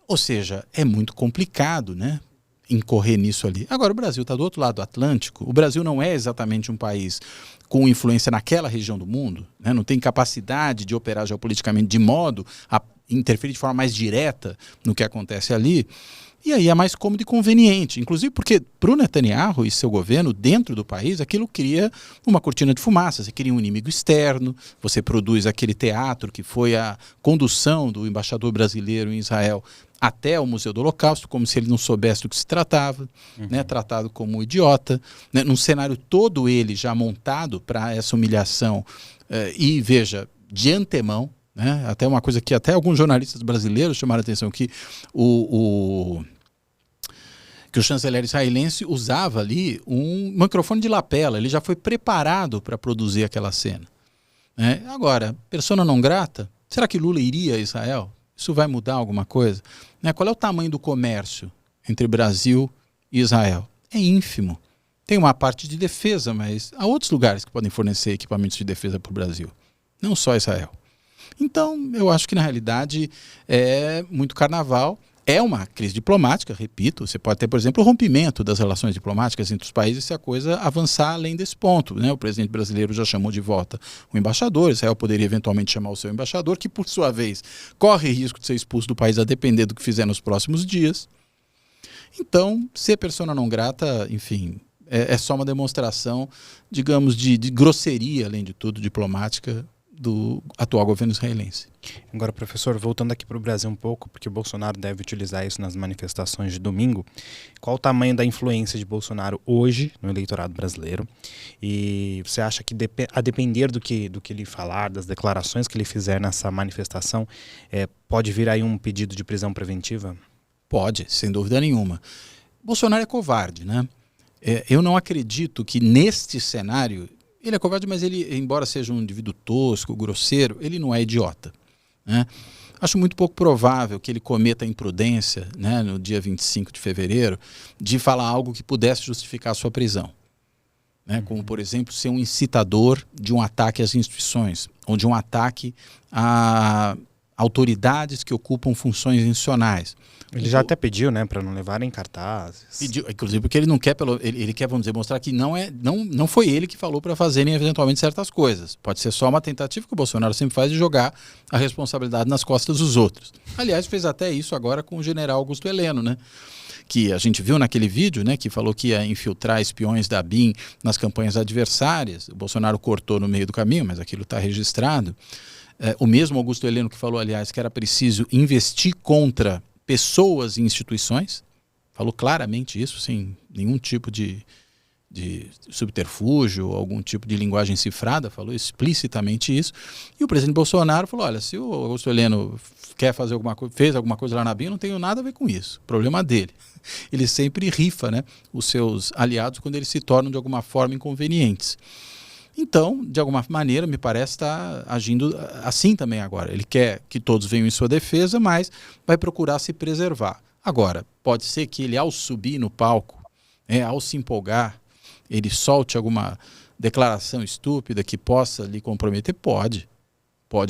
Ou seja, é muito complicado, né, incorrer nisso ali. Agora, o Brasil está do outro lado do Atlântico. O Brasil não é exatamente um país com influência naquela região do mundo, né, não tem capacidade de operar geopoliticamente de modo a interferir de forma mais direta no que acontece ali. E aí é mais cômodo e conveniente, inclusive porque para o Netanyahu e seu governo dentro do país, aquilo cria uma cortina de fumaça, você cria um inimigo externo, você produz aquele teatro que foi a condução do embaixador brasileiro em Israel até o Museu do Holocausto, como se ele não soubesse do que se tratava, né, tratado como um idiota, né, num cenário todo ele já montado para essa humilhação e, veja, de antemão, né, até uma coisa que até alguns jornalistas brasileiros chamaram a atenção, que o chanceler israelense usava ali um microfone de lapela, ele já foi preparado para produzir aquela cena. Né? Agora, persona não grata, será que Lula iria a Israel? Isso vai mudar alguma coisa? Né? Qual é o tamanho do comércio entre Brasil e Israel? É ínfimo. Tem uma parte de defesa, mas há outros lugares que podem fornecer equipamentos de defesa para o Brasil, não só Israel. Então, eu acho que na realidade é muito carnaval. É uma crise diplomática, repito, você pode ter, por exemplo, o rompimento das relações diplomáticas entre os países se a coisa avançar além desse ponto, né? O presidente brasileiro já chamou de volta o embaixador, Israel poderia eventualmente chamar o seu embaixador, que por sua vez corre risco de ser expulso do país a depender do que fizer nos próximos dias. Então, ser persona não grata, enfim, é só uma demonstração, digamos, de grosseria, além de tudo, diplomática, do atual governo israelense. Agora, professor, voltando aqui para o Brasil um pouco, porque o Bolsonaro deve utilizar isso nas manifestações de domingo, qual o tamanho da influência de Bolsonaro hoje no eleitorado brasileiro? E você acha que, a depender do que ele falar, das declarações que ele fizer nessa manifestação, pode vir aí um pedido de prisão preventiva? Pode, sem dúvida nenhuma. Bolsonaro é covarde, né? Eu não acredito que neste cenário... Ele é covarde, mas ele, embora seja um indivíduo tosco, grosseiro, ele não é idiota, né? Acho muito pouco provável que ele cometa a imprudência, né, no dia 25 de fevereiro, de falar algo que pudesse justificar a sua prisão, né? Como, por exemplo, ser um incitador de um ataque às instituições, ou de um ataque a autoridades que ocupam funções institucionais. Ele já até pediu, né, para não levarem cartazes. Pediu, inclusive porque ele não quer, ele quer, vamos dizer, mostrar que não foi ele que falou para fazerem eventualmente certas coisas. Pode ser só uma tentativa que o Bolsonaro sempre faz de jogar a responsabilidade nas costas dos outros. Aliás, fez até isso agora com o general Augusto Heleno, né? Que a gente viu naquele vídeo, né, que falou que ia infiltrar espiões da BIM nas campanhas adversárias. O Bolsonaro cortou no meio do caminho, mas aquilo está registrado. O mesmo Augusto Heleno que falou, aliás, que era preciso investir contra pessoas e instituições, falou claramente isso, sem nenhum tipo de subterfúgio, algum tipo de linguagem cifrada, falou explicitamente isso. E o presidente Bolsonaro falou, olha, se o Augusto Heleno quer fazer alguma coisa, fez alguma coisa lá na BIM, eu não tenho nada a ver com isso, problema dele. Ele sempre rifa, né, os seus aliados quando eles se tornam de alguma forma inconvenientes. Então, de alguma maneira, me parece estar agindo assim também agora. Ele quer que todos venham em sua defesa, mas vai procurar se preservar. Agora, pode ser que ele, ao subir no palco, ao se empolgar, ele solte alguma declaração estúpida que possa lhe comprometer? Pode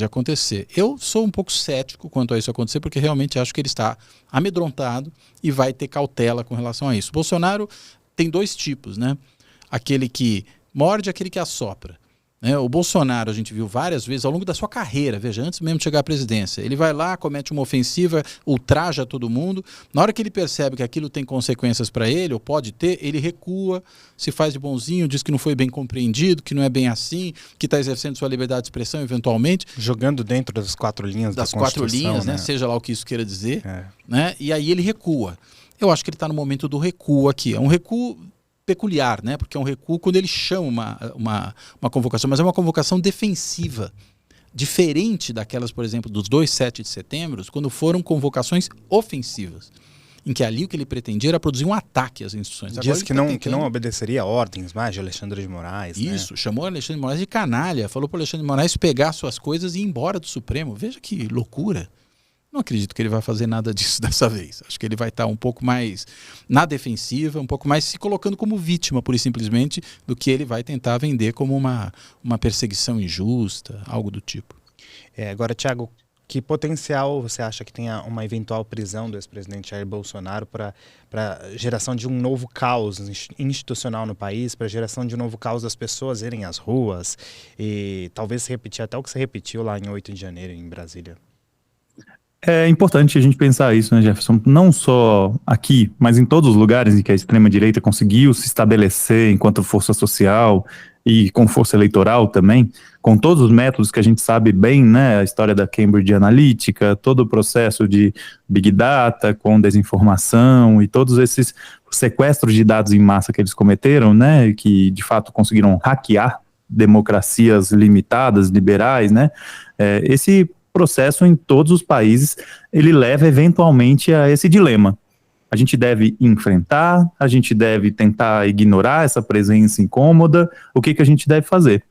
acontecer. Eu sou um pouco cético quanto a isso acontecer, porque realmente acho que ele está amedrontado e vai ter cautela com relação a isso. Bolsonaro tem dois tipos, né? Aquele que morde, aquele que assopra, né? O Bolsonaro, a gente viu várias vezes ao longo da sua carreira, veja, antes mesmo de chegar à presidência, ele vai lá, comete uma ofensiva, ultraja todo mundo, na hora que ele percebe que aquilo tem consequências para ele, ou pode ter, ele recua, se faz de bonzinho, diz que não foi bem compreendido, que não é bem assim, que está exercendo sua liberdade de expressão eventualmente. Jogando dentro das 4 linhas da Constituição. Das 4 linhas, né? Seja lá o que isso queira dizer, né? E aí ele recua. Eu acho que ele está no momento do recuo aqui, é um recuo peculiar, né? Porque é um recuo quando ele chama uma convocação, mas é uma convocação defensiva, diferente daquelas, por exemplo, dos 2 7 de setembro, quando foram convocações ofensivas, em que ali o que ele pretendia era produzir um ataque às instituições. Diz que não obedeceria a ordens mais de Alexandre de Moraes. Isso, né? Chamou Alexandre de Moraes de canalha, falou para Alexandre de Moraes pegar suas coisas e ir embora do Supremo. Veja que loucura. Não acredito que ele vai fazer nada disso dessa vez. Acho que ele vai estar um pouco mais na defensiva, um pouco mais se colocando como vítima, pura e simplesmente, do que ele vai tentar vender como uma perseguição injusta, algo do tipo. Agora, Thiago, que potencial você acha que tenha uma eventual prisão do ex-presidente Jair Bolsonaro para geração de um novo caos institucional no país, para geração de um novo caos das pessoas irem às ruas e talvez se repetir até o que se repetiu lá em 8 de janeiro em Brasília? É importante a gente pensar isso, né, Jefferson? Não só aqui, mas em todos os lugares em que a extrema-direita conseguiu se estabelecer enquanto força social e com força eleitoral também, com todos os métodos que a gente sabe bem, né, a história da Cambridge Analytica, todo o processo de Big Data com desinformação e todos esses sequestros de dados em massa que eles cometeram, né, que de fato conseguiram hackear democracias limitadas, liberais, né, esse processo em todos os países, ele leva eventualmente a esse dilema. A gente deve enfrentar, a gente deve tentar ignorar essa presença incômoda, o que a gente deve fazer?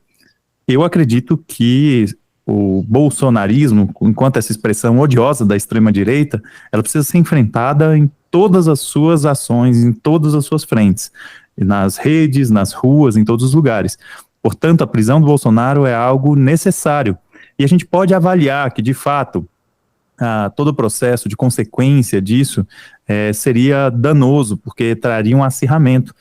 Eu acredito que o bolsonarismo, enquanto essa expressão odiosa da extrema-direita, ela precisa ser enfrentada em todas as suas ações, em todas as suas frentes, nas redes, nas ruas, em todos os lugares. Portanto, a prisão do Bolsonaro é algo necessário. E a gente pode avaliar que, de fato, todo o processo de consequência disso seria danoso, porque traria um acirramento.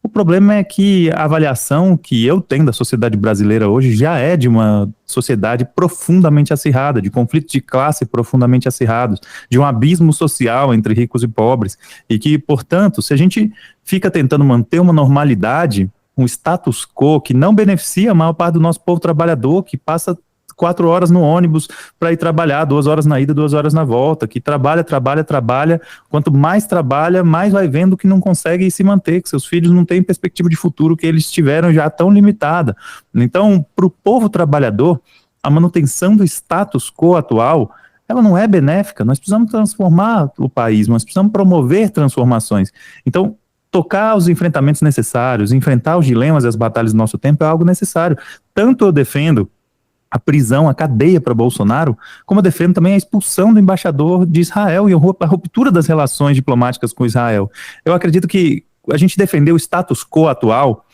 O problema é que a avaliação que eu tenho da sociedade brasileira hoje já é de uma sociedade profundamente acirrada, de conflitos de classe profundamente acirrados, de um abismo social entre ricos e pobres, e que, portanto, se a gente fica tentando manter uma normalidade, um status quo que não beneficia a maior parte do nosso povo trabalhador, que passa 4 horas no ônibus para ir trabalhar, 2 horas na ida, 2 horas na volta, que trabalha, quanto mais trabalha, mais vai vendo que não consegue se manter, que seus filhos não têm perspectiva de futuro que eles tiveram já tão limitada. Então, para o povo trabalhador, a manutenção do status quo atual, ela não é benéfica. Nós precisamos transformar o país, nós precisamos promover transformações. Então, tocar os enfrentamentos necessários, enfrentar os dilemas e as batalhas do nosso tempo é algo necessário. Tanto eu defendo a prisão, a cadeia para Bolsonaro, como eu defendo também a expulsão do embaixador de Israel e a ruptura das relações diplomáticas com Israel. Eu acredito que a gente defender o status quo atual,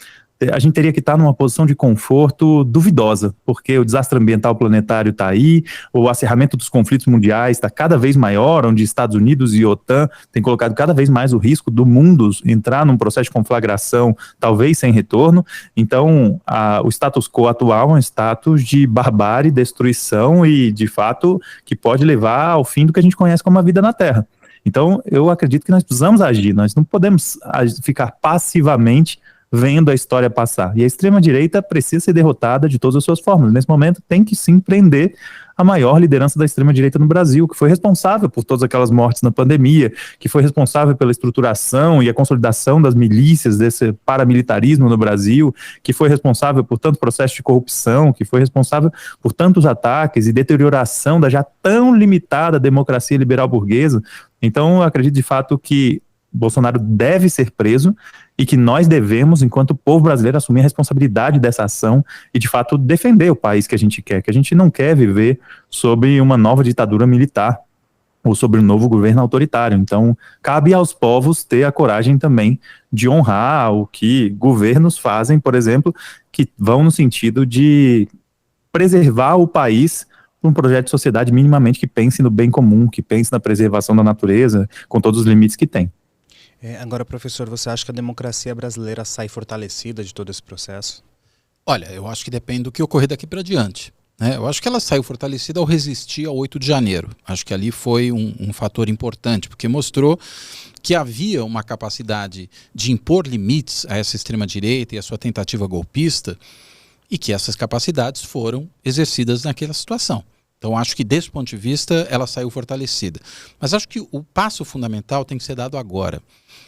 a gente teria que estar numa posição de conforto duvidosa, porque o desastre ambiental planetário está aí, o acirramento dos conflitos mundiais está cada vez maior, onde Estados Unidos e OTAN têm colocado cada vez mais o risco do mundo entrar num processo de conflagração, talvez sem retorno. Então, o status quo atual é um status de barbárie, destruição e, de fato, que pode levar ao fim do que a gente conhece como a vida na Terra. Então, eu acredito que nós precisamos agir, nós não podemos ficar passivamente vendo a história passar. E a extrema-direita precisa ser derrotada de todas as suas formas. Nesse momento, tem que sim prender a maior liderança da extrema-direita no Brasil, que foi responsável por todas aquelas mortes na pandemia, que foi responsável pela estruturação e a consolidação das milícias, desse paramilitarismo no Brasil, que foi responsável por tanto processo de corrupção, que foi responsável por tantos ataques e deterioração da já tão limitada democracia liberal burguesa. Então, eu acredito de fato que Bolsonaro deve ser preso e que nós devemos, enquanto povo brasileiro, assumir a responsabilidade dessa ação e, de fato, defender o país que a gente não quer viver sob uma nova ditadura militar ou sobre um novo governo autoritário. Então, cabe aos povos ter a coragem também de honrar o que governos fazem, por exemplo, que vão no sentido de preservar o país para um projeto de sociedade minimamente que pense no bem comum, que pense na preservação da natureza, com todos os limites que tem. Agora, professor, você acha que a democracia brasileira sai fortalecida de todo esse processo? Olha, eu acho que depende do que ocorrer daqui para diante, né? Eu acho que ela saiu fortalecida ao resistir ao 8 de janeiro. Acho que ali foi um fator importante, porque mostrou que havia uma capacidade de impor limites a essa extrema-direita e a sua tentativa golpista, e que essas capacidades foram exercidas naquela situação. Então, acho que, desse ponto de vista, ela saiu fortalecida. Mas acho que o passo fundamental tem que ser dado agora,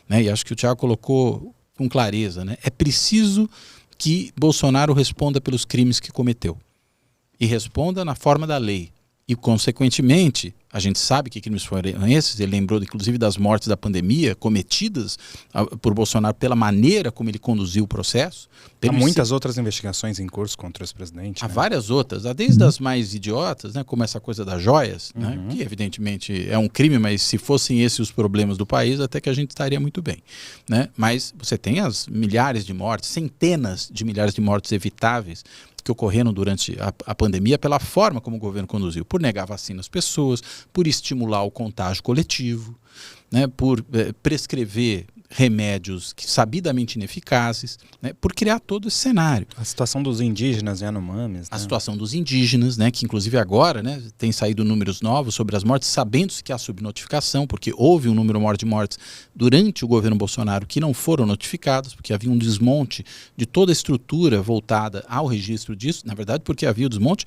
né? E acho que o Thiago colocou com clareza, né? É preciso que Bolsonaro responda pelos crimes que cometeu. E responda na forma da lei. E, consequentemente, a gente sabe que crimes foram esses. Ele lembrou, inclusive, das mortes da pandemia cometidas por Bolsonaro pela maneira como ele conduziu o processo. Há muitas outras investigações em curso contra o ex-presidente. Há várias outras, desde as mais idiotas, né, como essa coisa das joias, né, que evidentemente é um crime, mas se fossem esses os problemas do país, até que a gente estaria muito bem, né? Mas você tem as milhares de mortes, centenas de milhares de mortes evitáveis que ocorreram durante a pandemia pela forma como o governo conduziu, por negar vacina às pessoas, por estimular o contágio coletivo, né, por prescrever remédios que sabidamente ineficazes, né, por criar todo esse cenário. A situação dos indígenas Yanomamis. A situação dos indígenas, né, que inclusive agora, né, tem saído números novos sobre as mortes, sabendo-se que há subnotificação, porque houve um número maior de mortes durante o governo Bolsonaro que não foram notificadas, porque havia um desmonte de toda a estrutura voltada ao registro disso, na verdade porque havia o desmonte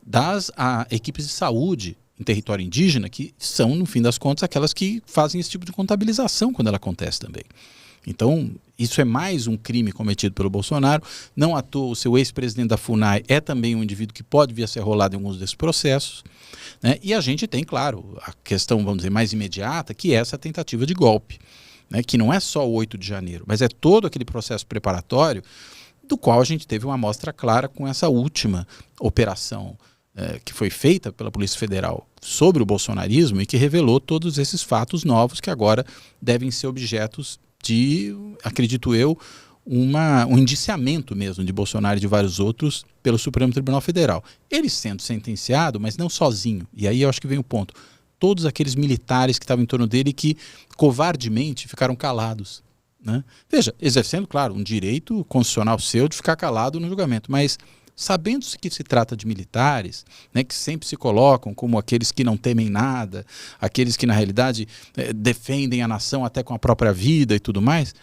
das equipes de saúde em território indígena, que são, no fim das contas, aquelas que fazem esse tipo de contabilização quando ela acontece também. Então, isso é mais um crime cometido pelo Bolsonaro. Não à toa, o seu ex-presidente da FUNAI é também um indivíduo que pode vir a ser rolado em alguns desses processos, né? E a gente tem, claro, a questão, vamos dizer, mais imediata, que é essa tentativa de golpe, né? Que não é só o 8 de janeiro, mas é todo aquele processo preparatório do qual a gente teve uma amostra clara com essa última operação que foi feita pela Polícia Federal sobre o bolsonarismo e que revelou todos esses fatos novos que agora devem ser objetos de, acredito eu, um indiciamento mesmo de Bolsonaro e de vários outros pelo Supremo Tribunal Federal. Ele sendo sentenciado, mas não sozinho. E aí eu acho que vem o ponto. todos aqueles militares que estavam em torno dele que covardemente ficaram calados, né? Veja, exercendo, claro, um direito constitucional seu de ficar calado no julgamento, mas sabendo que se trata de militares, né, que sempre se colocam como aqueles que não temem nada, aqueles que na realidade defendem a nação até com a própria vida e tudo mais,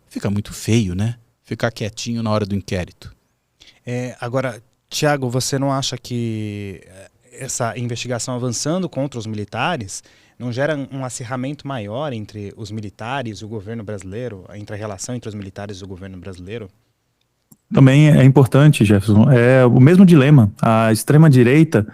fica muito feio, né? Ficar quietinho na hora do inquérito. Agora, Tiago, você não acha que essa investigação avançando contra os militares não gera um acirramento maior entre os militares e o governo brasileiro, entre a relação entre os militares e o governo brasileiro? Também é importante, Jefferson, é o mesmo dilema. A extrema-direita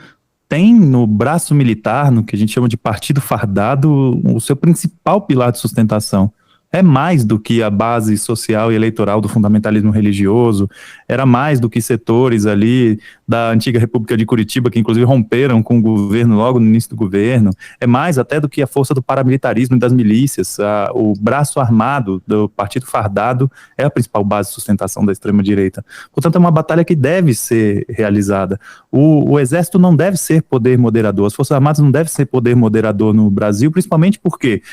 tem no braço militar, no que a gente chama de partido fardado, o seu principal pilar de sustentação. É mais do que a base social e eleitoral do fundamentalismo religioso, era mais do que setores ali da antiga República de Curitiba, que inclusive romperam com o governo logo no início do governo, é mais até do que a força do paramilitarismo e das milícias. O braço armado do partido fardado é a principal base de sustentação da extrema-direita. Portanto, é uma batalha que deve ser realizada. O Exército não deve ser poder moderador, as Forças Armadas não devem ser poder moderador no Brasil, principalmente porque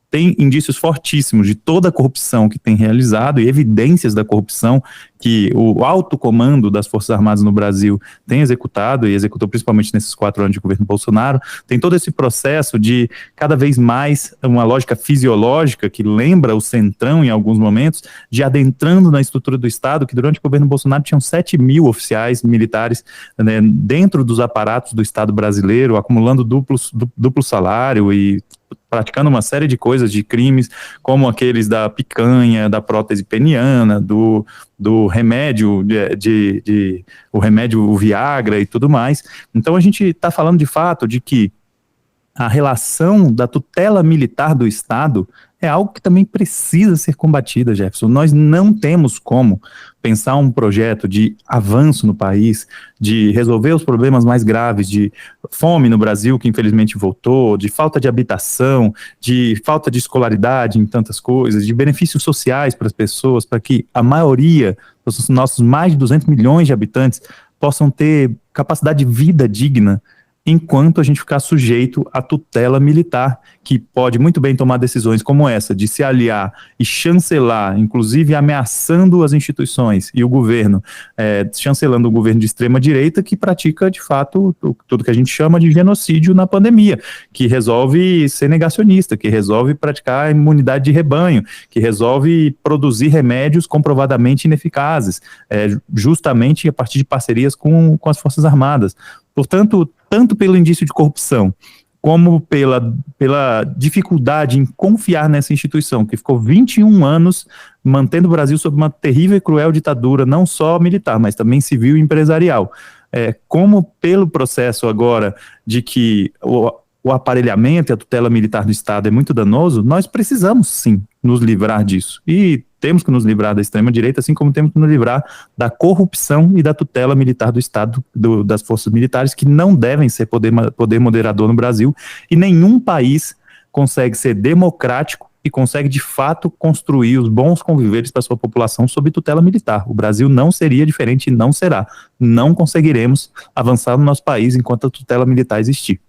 tem indícios fortíssimos de toda a corrupção que tem realizado e evidências da corrupção que o alto comando das Forças Armadas no Brasil tem executado, e executou principalmente nesses 4 anos de governo Bolsonaro. Tem todo esse processo de cada vez mais uma lógica fisiológica que lembra o Centrão em alguns momentos, de adentrando na estrutura do Estado, que durante o governo Bolsonaro tinham 7 mil oficiais militares, né, dentro dos aparatos do Estado brasileiro, acumulando duplo salário e praticando uma série de coisas, de crimes, como aqueles da picanha, da prótese peniana, do remédio, o remédio, o Viagra e tudo mais. Então a gente está falando de fato de que a relação da tutela militar do Estado é algo que também precisa ser combatida, Jefferson. Nós não temos como pensar um projeto de avanço no país, de resolver os problemas mais graves de fome no Brasil, que infelizmente voltou, de falta de habitação, de falta de escolaridade em tantas coisas, de benefícios sociais para as pessoas, para que a maioria dos nossos mais de 200 milhões de habitantes possam ter capacidade de vida digna, enquanto a gente ficar sujeito à tutela militar, que pode muito bem tomar decisões como essa, de se aliar e chancelar, inclusive ameaçando as instituições e o governo, chancelando o governo de extrema-direita, que pratica, de fato, tudo que a gente chama de genocídio na pandemia, que resolve ser negacionista, que resolve praticar imunidade de rebanho, que resolve produzir remédios comprovadamente ineficazes, justamente a partir de parcerias com as Forças Armadas. Portanto, tanto pelo indício de corrupção, como pela dificuldade em confiar nessa instituição, que ficou 21 anos mantendo o Brasil sob uma terrível e cruel ditadura, não só militar, mas também civil e empresarial. Como pelo processo agora de que o aparelhamento e a tutela militar do Estado é muito danoso, nós precisamos sim nos livrar disso. E temos que nos livrar da extrema-direita, assim como temos que nos livrar da corrupção e da tutela militar do Estado, das forças militares, que não devem ser poder moderador no Brasil, e nenhum país consegue ser democrático e consegue, de fato, construir os bons conviveres para a sua população sob tutela militar. O Brasil não seria diferente e não será. Não conseguiremos avançar no nosso país enquanto a tutela militar existir.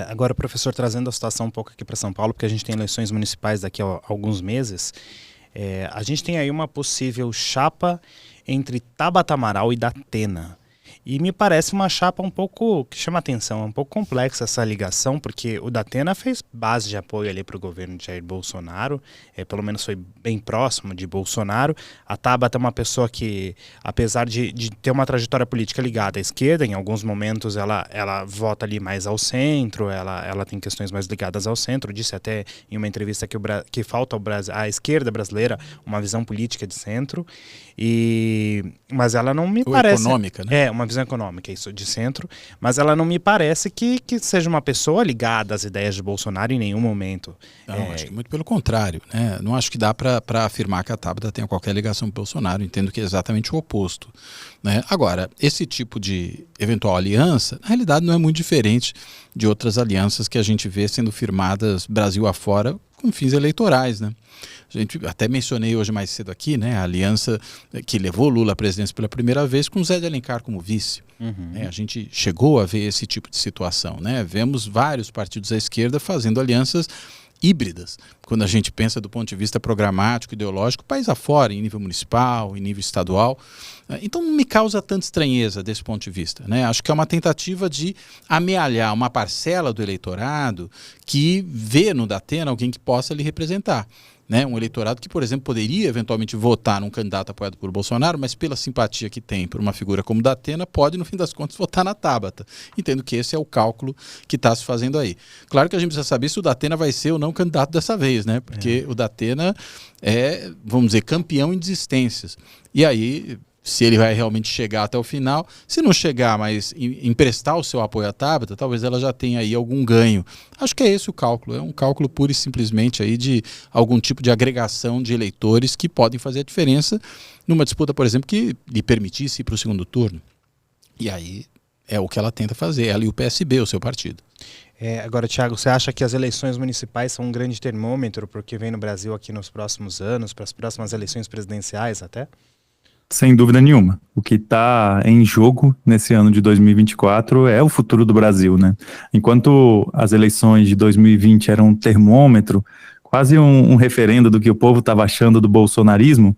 Agora, professor, trazendo a situação um pouco aqui para São Paulo, porque a gente tem eleições municipais daqui a alguns meses, a gente tem aí uma possível chapa entre Tabata Amaral e Datena. E me parece uma chapa um pouco, que chama atenção, um pouco complexa essa ligação, porque o Datena fez base de apoio ali para o governo de Jair Bolsonaro, pelo menos foi bem próximo de Bolsonaro. A Tabata é uma pessoa que, apesar de ter uma trajetória política ligada à esquerda, em alguns momentos ela vota ali mais ao centro, ela tem questões mais ligadas ao centro, disse até em uma entrevista que falta à esquerda brasileira uma visão política de centro, mas ela não me parece... econômica, né? Uma visão econômica, isso, de centro, mas ela não me parece que seja uma pessoa ligada às ideias de Bolsonaro em nenhum momento. Não, acho que muito pelo contrário, né? Não acho que dá para afirmar que a Tabata tenha qualquer ligação com Bolsonaro, entendo que é exatamente o oposto, né? Agora, esse tipo de eventual aliança, na realidade não é muito diferente de outras alianças que a gente vê sendo firmadas Brasil afora com fins eleitorais, né? A gente até mencionei hoje mais cedo aqui, né, a aliança que levou Lula à presidência pela primeira vez com Zé de Alencar como vice. A gente chegou a ver esse tipo de situação, né? Vemos vários partidos à esquerda fazendo alianças híbridas, quando a gente pensa do ponto de vista programático, ideológico, país afora, em nível municipal, em nível estadual. Então não me causa tanta estranheza desse ponto de vista, né? Acho que é uma tentativa de amealhar uma parcela do eleitorado que vê no Datena alguém que possa lhe representar. Né, um eleitorado que, por exemplo, poderia eventualmente votar num candidato apoiado por Bolsonaro, mas pela simpatia que tem por uma figura como Datena, pode, no fim das contas, votar na Tabata. Entendo que esse é o cálculo que está se fazendo aí. Claro que a gente precisa saber se o Datena vai ser ou não candidato dessa vez, né? Porque o Datena é, vamos dizer, campeão em desistências. E aí, se ele vai realmente chegar até o final, se não chegar, mas emprestar o seu apoio à Tabata, talvez ela já tenha aí algum ganho. Acho que é esse o cálculo, é um cálculo puro e simplesmente aí de algum tipo de agregação de eleitores que podem fazer a diferença numa disputa, por exemplo, que lhe permitisse ir para o segundo turno. E aí é o que ela tenta fazer, ela e o PSB, o seu partido. Agora, Thiago, você acha que as eleições municipais são um grande termômetro para o que vem no Brasil aqui nos próximos anos, para as próximas eleições presidenciais até? Sem dúvida nenhuma. O que está em jogo nesse ano de 2024 é o futuro do Brasil, né? Enquanto as eleições de 2020 eram um termômetro, quase um referendo do que o povo estava achando do bolsonarismo,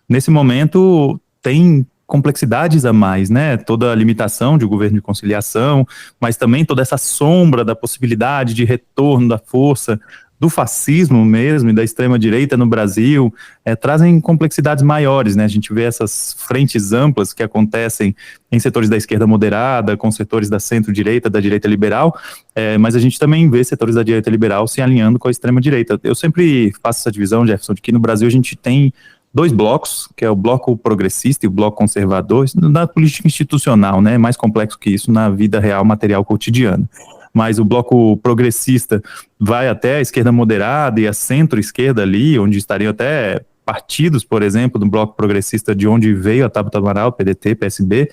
nesse momento tem complexidades a mais, né? Toda a limitação de governo de conciliação, mas também toda essa sombra da possibilidade de retorno da força do fascismo mesmo e da extrema-direita no Brasil, trazem complexidades maiores, né? A gente vê essas frentes amplas que acontecem em setores da esquerda moderada, com setores da centro-direita, da direita liberal, mas a gente também vê setores da direita liberal se alinhando com a extrema-direita. Eu sempre faço essa divisão, Jefferson, de que no Brasil a gente tem dois blocos, que é o bloco progressista e o bloco conservador, na política institucional, né? É mais complexo que isso na vida real, material, cotidiana. Mas o bloco progressista vai até a esquerda moderada e a centro-esquerda ali, onde estariam até partidos, por exemplo, do bloco progressista de onde veio a Tabata Amaral, PDT, PSB,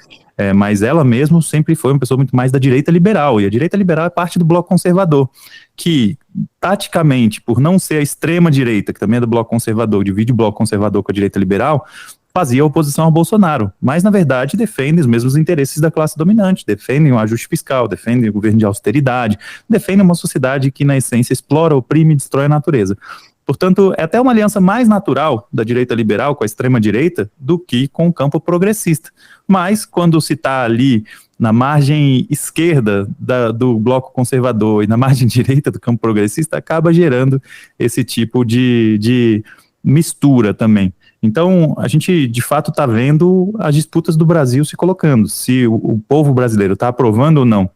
mas ela mesmo sempre foi uma pessoa muito mais da direita liberal, e a direita liberal é parte do bloco conservador, que taticamente, por não ser a extrema-direita, que também é do bloco conservador, divide o bloco conservador com a direita liberal, fazia oposição ao Bolsonaro, mas na verdade defendem os mesmos interesses da classe dominante, defendem o ajuste fiscal, defendem o governo de austeridade, defendem uma sociedade que na essência explora, oprime e destrói a natureza. Portanto, é até uma aliança mais natural da direita liberal com a extrema-direita do que com o campo progressista. Mas quando se está ali na margem esquerda do bloco conservador e na margem direita do campo progressista, acaba gerando esse tipo de mistura também. Então, a gente, de fato, está vendo as disputas do Brasil se colocando. Se o povo brasileiro está aprovando ou não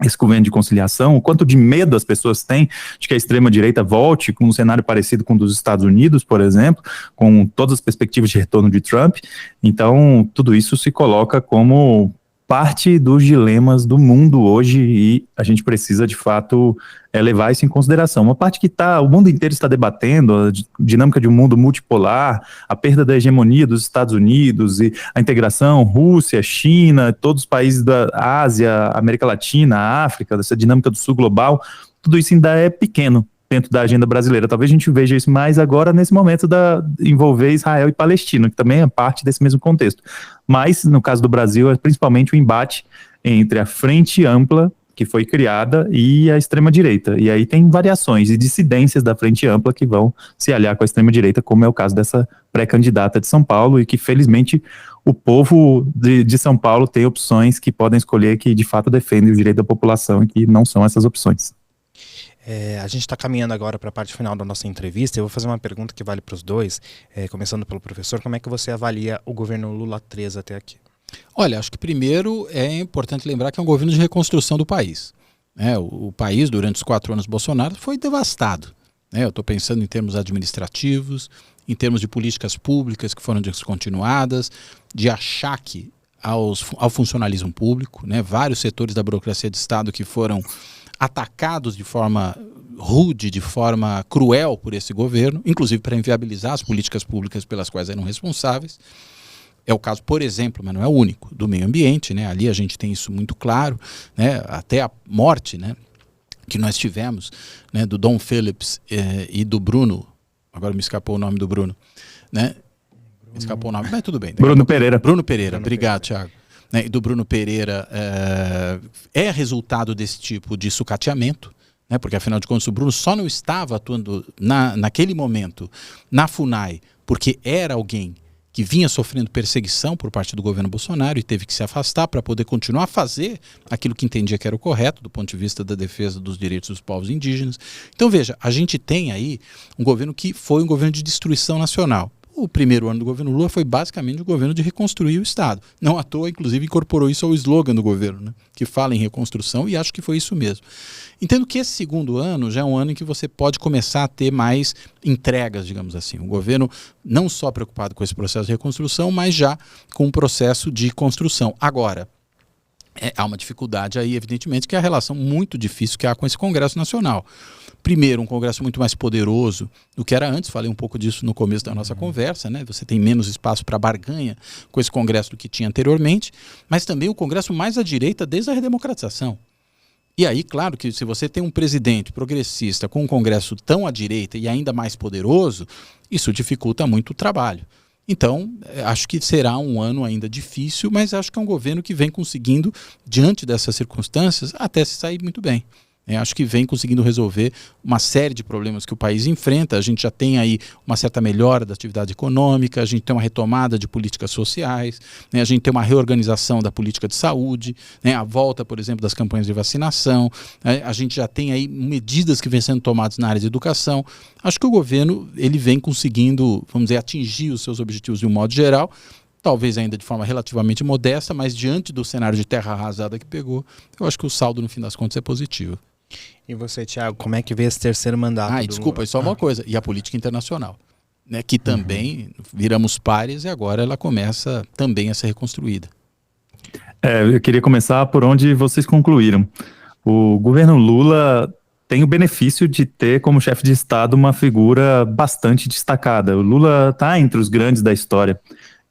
esse governo de conciliação, o quanto de medo as pessoas têm de que a extrema-direita volte com um cenário parecido com o dos Estados Unidos, por exemplo, com todas as perspectivas de retorno de Trump. Então, tudo isso se coloca como parte dos dilemas do mundo hoje e a gente precisa, de fato, levar isso em consideração. Uma parte que o mundo inteiro está debatendo, a dinâmica de um mundo multipolar, a perda da hegemonia dos Estados Unidos e a integração Rússia, China, todos os países da Ásia, América Latina, África, essa dinâmica do sul global, tudo isso ainda é pequeno dentro da agenda brasileira. Talvez a gente veja isso mais agora nesse momento envolver Israel e Palestina, que também é parte desse mesmo contexto. Mas, no caso do Brasil, é principalmente o embate entre a frente ampla que foi criada e a extrema-direita. E aí tem variações e dissidências da frente ampla que vão se aliar com a extrema-direita, como é o caso dessa pré-candidata de São Paulo, e que, felizmente, o povo de São Paulo tem opções que podem escolher que, de fato, defendem o direito da população e que não são essas opções. A gente está caminhando agora para a parte final da nossa entrevista. Eu vou fazer uma pergunta que vale para os dois, começando pelo professor. Como é que você avalia o governo Lula 3 até aqui? Olha, acho que primeiro é importante lembrar que é um governo de reconstrução do país. O país, durante os 4 anos Bolsonaro, foi devastado. Eu estou pensando em termos administrativos, em termos de políticas públicas que foram descontinuadas, de achaque ao funcionalismo público, vários setores da burocracia de Estado que foram atacados de forma rude, de forma cruel por esse governo, inclusive para inviabilizar as políticas públicas pelas quais eram responsáveis. É o caso, por exemplo, mas não é o único, do meio ambiente, ali a gente tem isso muito claro, até a morte, que nós tivemos, né, do Dom Phillips e do Bruno, agora me escapou o nome do Bruno, né? Me escapou o nome, mas tudo bem. Bruno Pereira. Bruno Pereira, obrigado, Thiago. Né, e do Bruno Pereira é resultado desse tipo de sucateamento, né, porque afinal de contas o Bruno só não estava atuando naquele momento na FUNAI porque era alguém que vinha sofrendo perseguição por parte do governo Bolsonaro e teve que se afastar para poder continuar a fazer aquilo que entendia que era o correto do ponto de vista da defesa dos direitos dos povos indígenas. Então veja, a gente tem aí um governo que foi um governo de destruição nacional. O primeiro ano do governo Lula foi basicamente um governo de reconstruir o Estado. Não à toa, inclusive, incorporou isso ao slogan do governo, né, que fala em reconstrução, e acho que foi isso mesmo. Entendo que esse segundo ano já é um ano em que você pode começar a ter mais entregas, digamos assim. O governo não só preocupado com esse processo de reconstrução, mas já com um processo de construção. Agora, há uma dificuldade aí, evidentemente, que é a relação muito difícil que há com esse Congresso Nacional. Primeiro, um Congresso muito mais poderoso do que era antes, falei um pouco disso no começo da nossa conversa, né? Você tem menos espaço para barganha com esse Congresso do que tinha anteriormente, mas também o Congresso mais à direita desde a redemocratização. E aí, claro que se você tem um presidente progressista com um Congresso tão à direita e ainda mais poderoso, isso dificulta muito o trabalho. Então, acho que será um ano ainda difícil, mas acho que é um governo que vem conseguindo, diante dessas circunstâncias, até se sair muito bem. Acho que vem conseguindo resolver uma série de problemas que o país enfrenta. A gente já tem aí uma certa melhora da atividade econômica, a gente tem uma retomada de políticas sociais, né? A gente tem uma reorganização da política de saúde, né? A volta, por exemplo, das campanhas de vacinação, né? A gente já tem aí medidas que vêm sendo tomadas na área de educação. Acho que o governo ele vem conseguindo, vamos dizer, atingir os seus objetivos de um modo geral, talvez ainda de forma relativamente modesta, mas diante do cenário de terra arrasada que pegou, eu acho que o saldo, no fim das contas, é positivo. E você, Thiago, como é que vê esse terceiro mandato? Desculpa, só uma coisa. E a política internacional, né, que também viramos pares e agora ela começa também a ser reconstruída. Eu queria começar por onde vocês concluíram. O governo Lula tem o benefício de ter como chefe de Estado uma figura bastante destacada. O Lula está entre os grandes da história.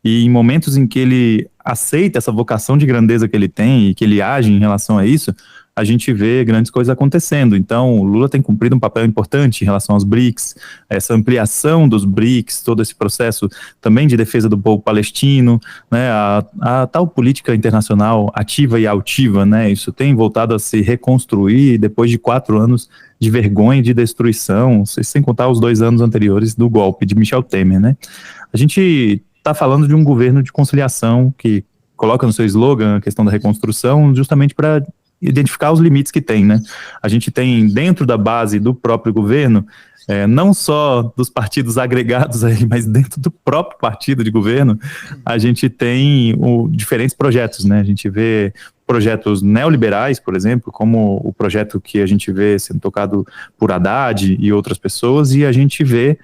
E em momentos em que ele aceita essa vocação de grandeza que ele tem e que ele age em relação a isso, a gente vê grandes coisas acontecendo. Então, o Lula tem cumprido um papel importante em relação aos BRICS, essa ampliação dos BRICS, todo esse processo também de defesa do povo palestino, né, a tal política internacional ativa e altiva, né, isso tem voltado a se reconstruir depois de 4 anos de vergonha e de destruição, sem contar os 2 anos anteriores do golpe de Michel Temer, né. A gente está falando de um governo de conciliação que coloca no seu slogan a questão da reconstrução justamente para identificar os limites que tem, né? A gente tem dentro da base do próprio governo, não só dos partidos agregados a ele, mas dentro do próprio partido de governo, a gente tem diferentes projetos, né? A gente vê projetos neoliberais, por exemplo, como o projeto que a gente vê sendo tocado por Haddad e outras pessoas, e a gente vê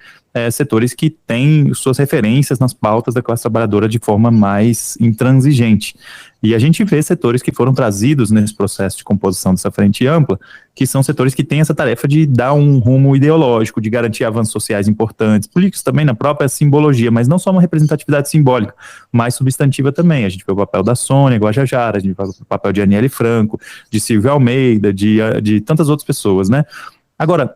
setores que têm suas referências nas pautas da classe trabalhadora de forma mais intransigente. E a gente vê setores que foram trazidos nesse processo de composição dessa frente ampla, que são setores que têm essa tarefa de dar um rumo ideológico, de garantir avanços sociais importantes, políticos também na própria simbologia, mas não só uma representatividade simbólica, mas substantiva também. A gente vê o papel da Sônia Guajajara, a gente vê o papel de Aniele Franco, de Silvio Almeida, de tantas outras pessoas, né? Agora,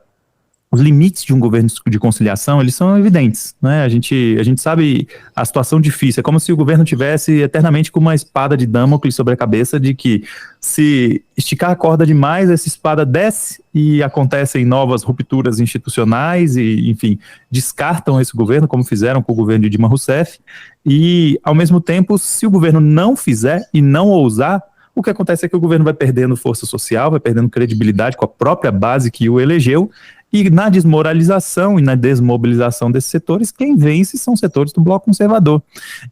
os limites de um governo de conciliação, eles são evidentes, né? A gente sabe a situação difícil, é como se o governo tivesse eternamente com uma espada de Damocles sobre a cabeça de que se esticar a corda demais, essa espada desce e acontecem novas rupturas institucionais e, enfim, descartam esse governo, como fizeram com o governo de Dilma Rousseff, e, ao mesmo tempo, se o governo não fizer e não ousar, o que acontece é que o governo vai perdendo força social, vai perdendo credibilidade com a própria base que o elegeu, e na desmoralização e na desmobilização desses setores, quem vence são setores do bloco conservador.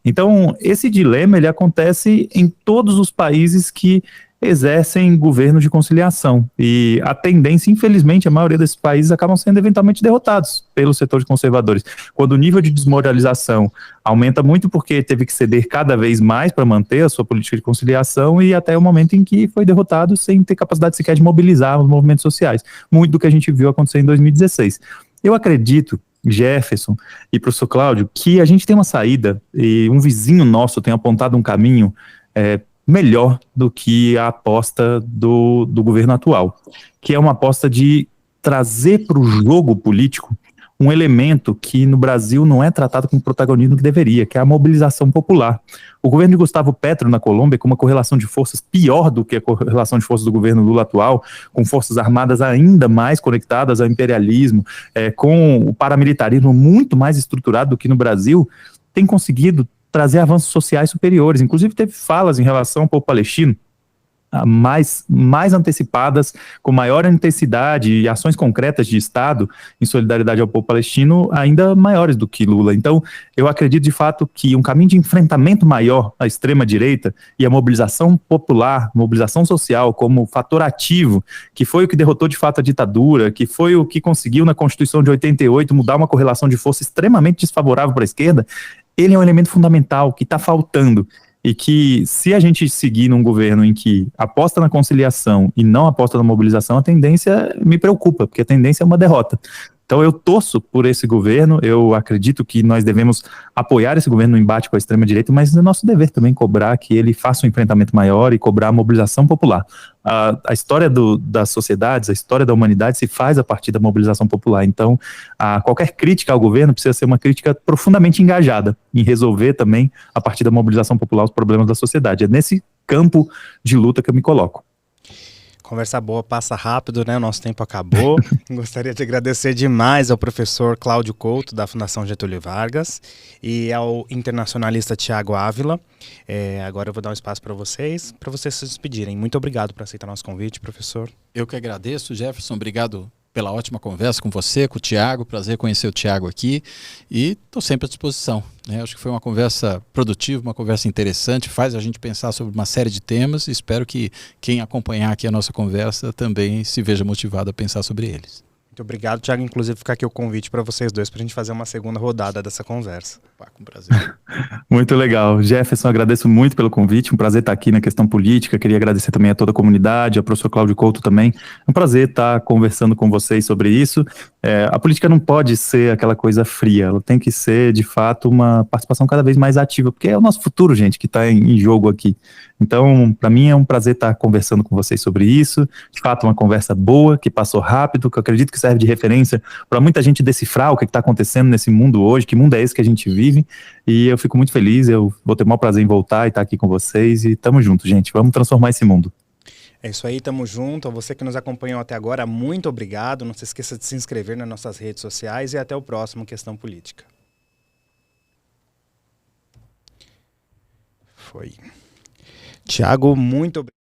Então, esse dilema ele acontece em todos os países que exercem governos de conciliação. E a tendência, infelizmente, a maioria desses países acabam sendo eventualmente derrotados pelos setores conservadores. Quando o nível de desmoralização aumenta muito porque teve que ceder cada vez mais para manter a sua política de conciliação e até o momento em que foi derrotado sem ter capacidade sequer de mobilizar os movimentos sociais. Muito do que a gente viu acontecer em 2016. Eu acredito, Jefferson e professor Cláudio, que a gente tem uma saída e um vizinho nosso tem apontado um caminho melhor do que a aposta do governo atual, que é uma aposta de trazer para o jogo político um elemento que no Brasil não é tratado com o protagonismo que deveria, que é a mobilização popular. O governo de Gustavo Petro na Colômbia, com uma correlação de forças pior do que a correlação de forças do governo Lula atual, com forças armadas ainda mais conectadas ao imperialismo, com o paramilitarismo muito mais estruturado do que no Brasil, tem conseguido trazer avanços sociais superiores. Inclusive teve falas em relação ao povo palestino, mais antecipadas, com maior intensidade e ações concretas de Estado em solidariedade ao povo palestino ainda maiores do que Lula. Então, eu acredito de fato que um caminho de enfrentamento maior à extrema-direita e a mobilização popular, mobilização social como fator ativo, que foi o que derrotou de fato a ditadura, que foi o que conseguiu na Constituição de 88 mudar uma correlação de força extremamente desfavorável para a esquerda, ele é um elemento fundamental que está faltando. E que, se a gente seguir num governo em que aposta na conciliação e não aposta na mobilização, a tendência me preocupa, porque a tendência é uma derrota. Então eu torço por esse governo, eu acredito que nós devemos apoiar esse governo no embate com a extrema-direita, mas é nosso dever também cobrar que ele faça um enfrentamento maior e cobrar a mobilização popular. A história das sociedades, a história da humanidade se faz a partir da mobilização popular. Então, qualquer crítica ao governo precisa ser uma crítica profundamente engajada em resolver também, a partir da mobilização popular, os problemas da sociedade. É nesse campo de luta que eu me coloco. Conversa boa, passa rápido, né? O nosso tempo acabou. Gostaria de agradecer demais ao professor Cláudio Couto, da Fundação Getúlio Vargas, e ao internacionalista Tiago Ávila. Agora eu vou dar um espaço para vocês se despedirem. Muito obrigado por aceitar nosso convite, professor. Eu que agradeço, Jefferson. Obrigado pela ótima conversa com você, com o Tiago. Prazer conhecer o Tiago aqui e estou sempre à disposição. Acho que foi uma conversa produtiva, uma conversa interessante, faz a gente pensar sobre uma série de temas e espero que quem acompanhar aqui a nossa conversa também se veja motivado a pensar sobre eles. Muito obrigado, Tiago. Inclusive, fica aqui o convite para vocês dois para a gente fazer uma segunda rodada dessa conversa. Com prazer. Muito legal. Jefferson, agradeço muito pelo convite, um prazer estar aqui na questão política, queria agradecer também a toda a comunidade, ao professor Cláudio Couto também, é um prazer estar conversando com vocês sobre isso. A política não pode ser aquela coisa fria, ela tem que ser, de fato, uma participação cada vez mais ativa, porque é o nosso futuro, gente, que está em jogo aqui. Então, para mim é um prazer estar conversando com vocês sobre isso, de fato uma conversa boa, que passou rápido, que eu acredito que serve de referência para muita gente decifrar o que está acontecendo nesse mundo hoje, que mundo é esse que a gente vive, e eu fico muito feliz, eu vou ter o maior prazer em voltar e estar aqui com vocês, e tamo junto, gente, vamos transformar esse mundo. É isso aí, tamo junto. A você que nos acompanhou até agora, muito obrigado. Não se esqueça de se inscrever nas nossas redes sociais e até o próximo Questão Política. Foi. Tiago, muito obrigado.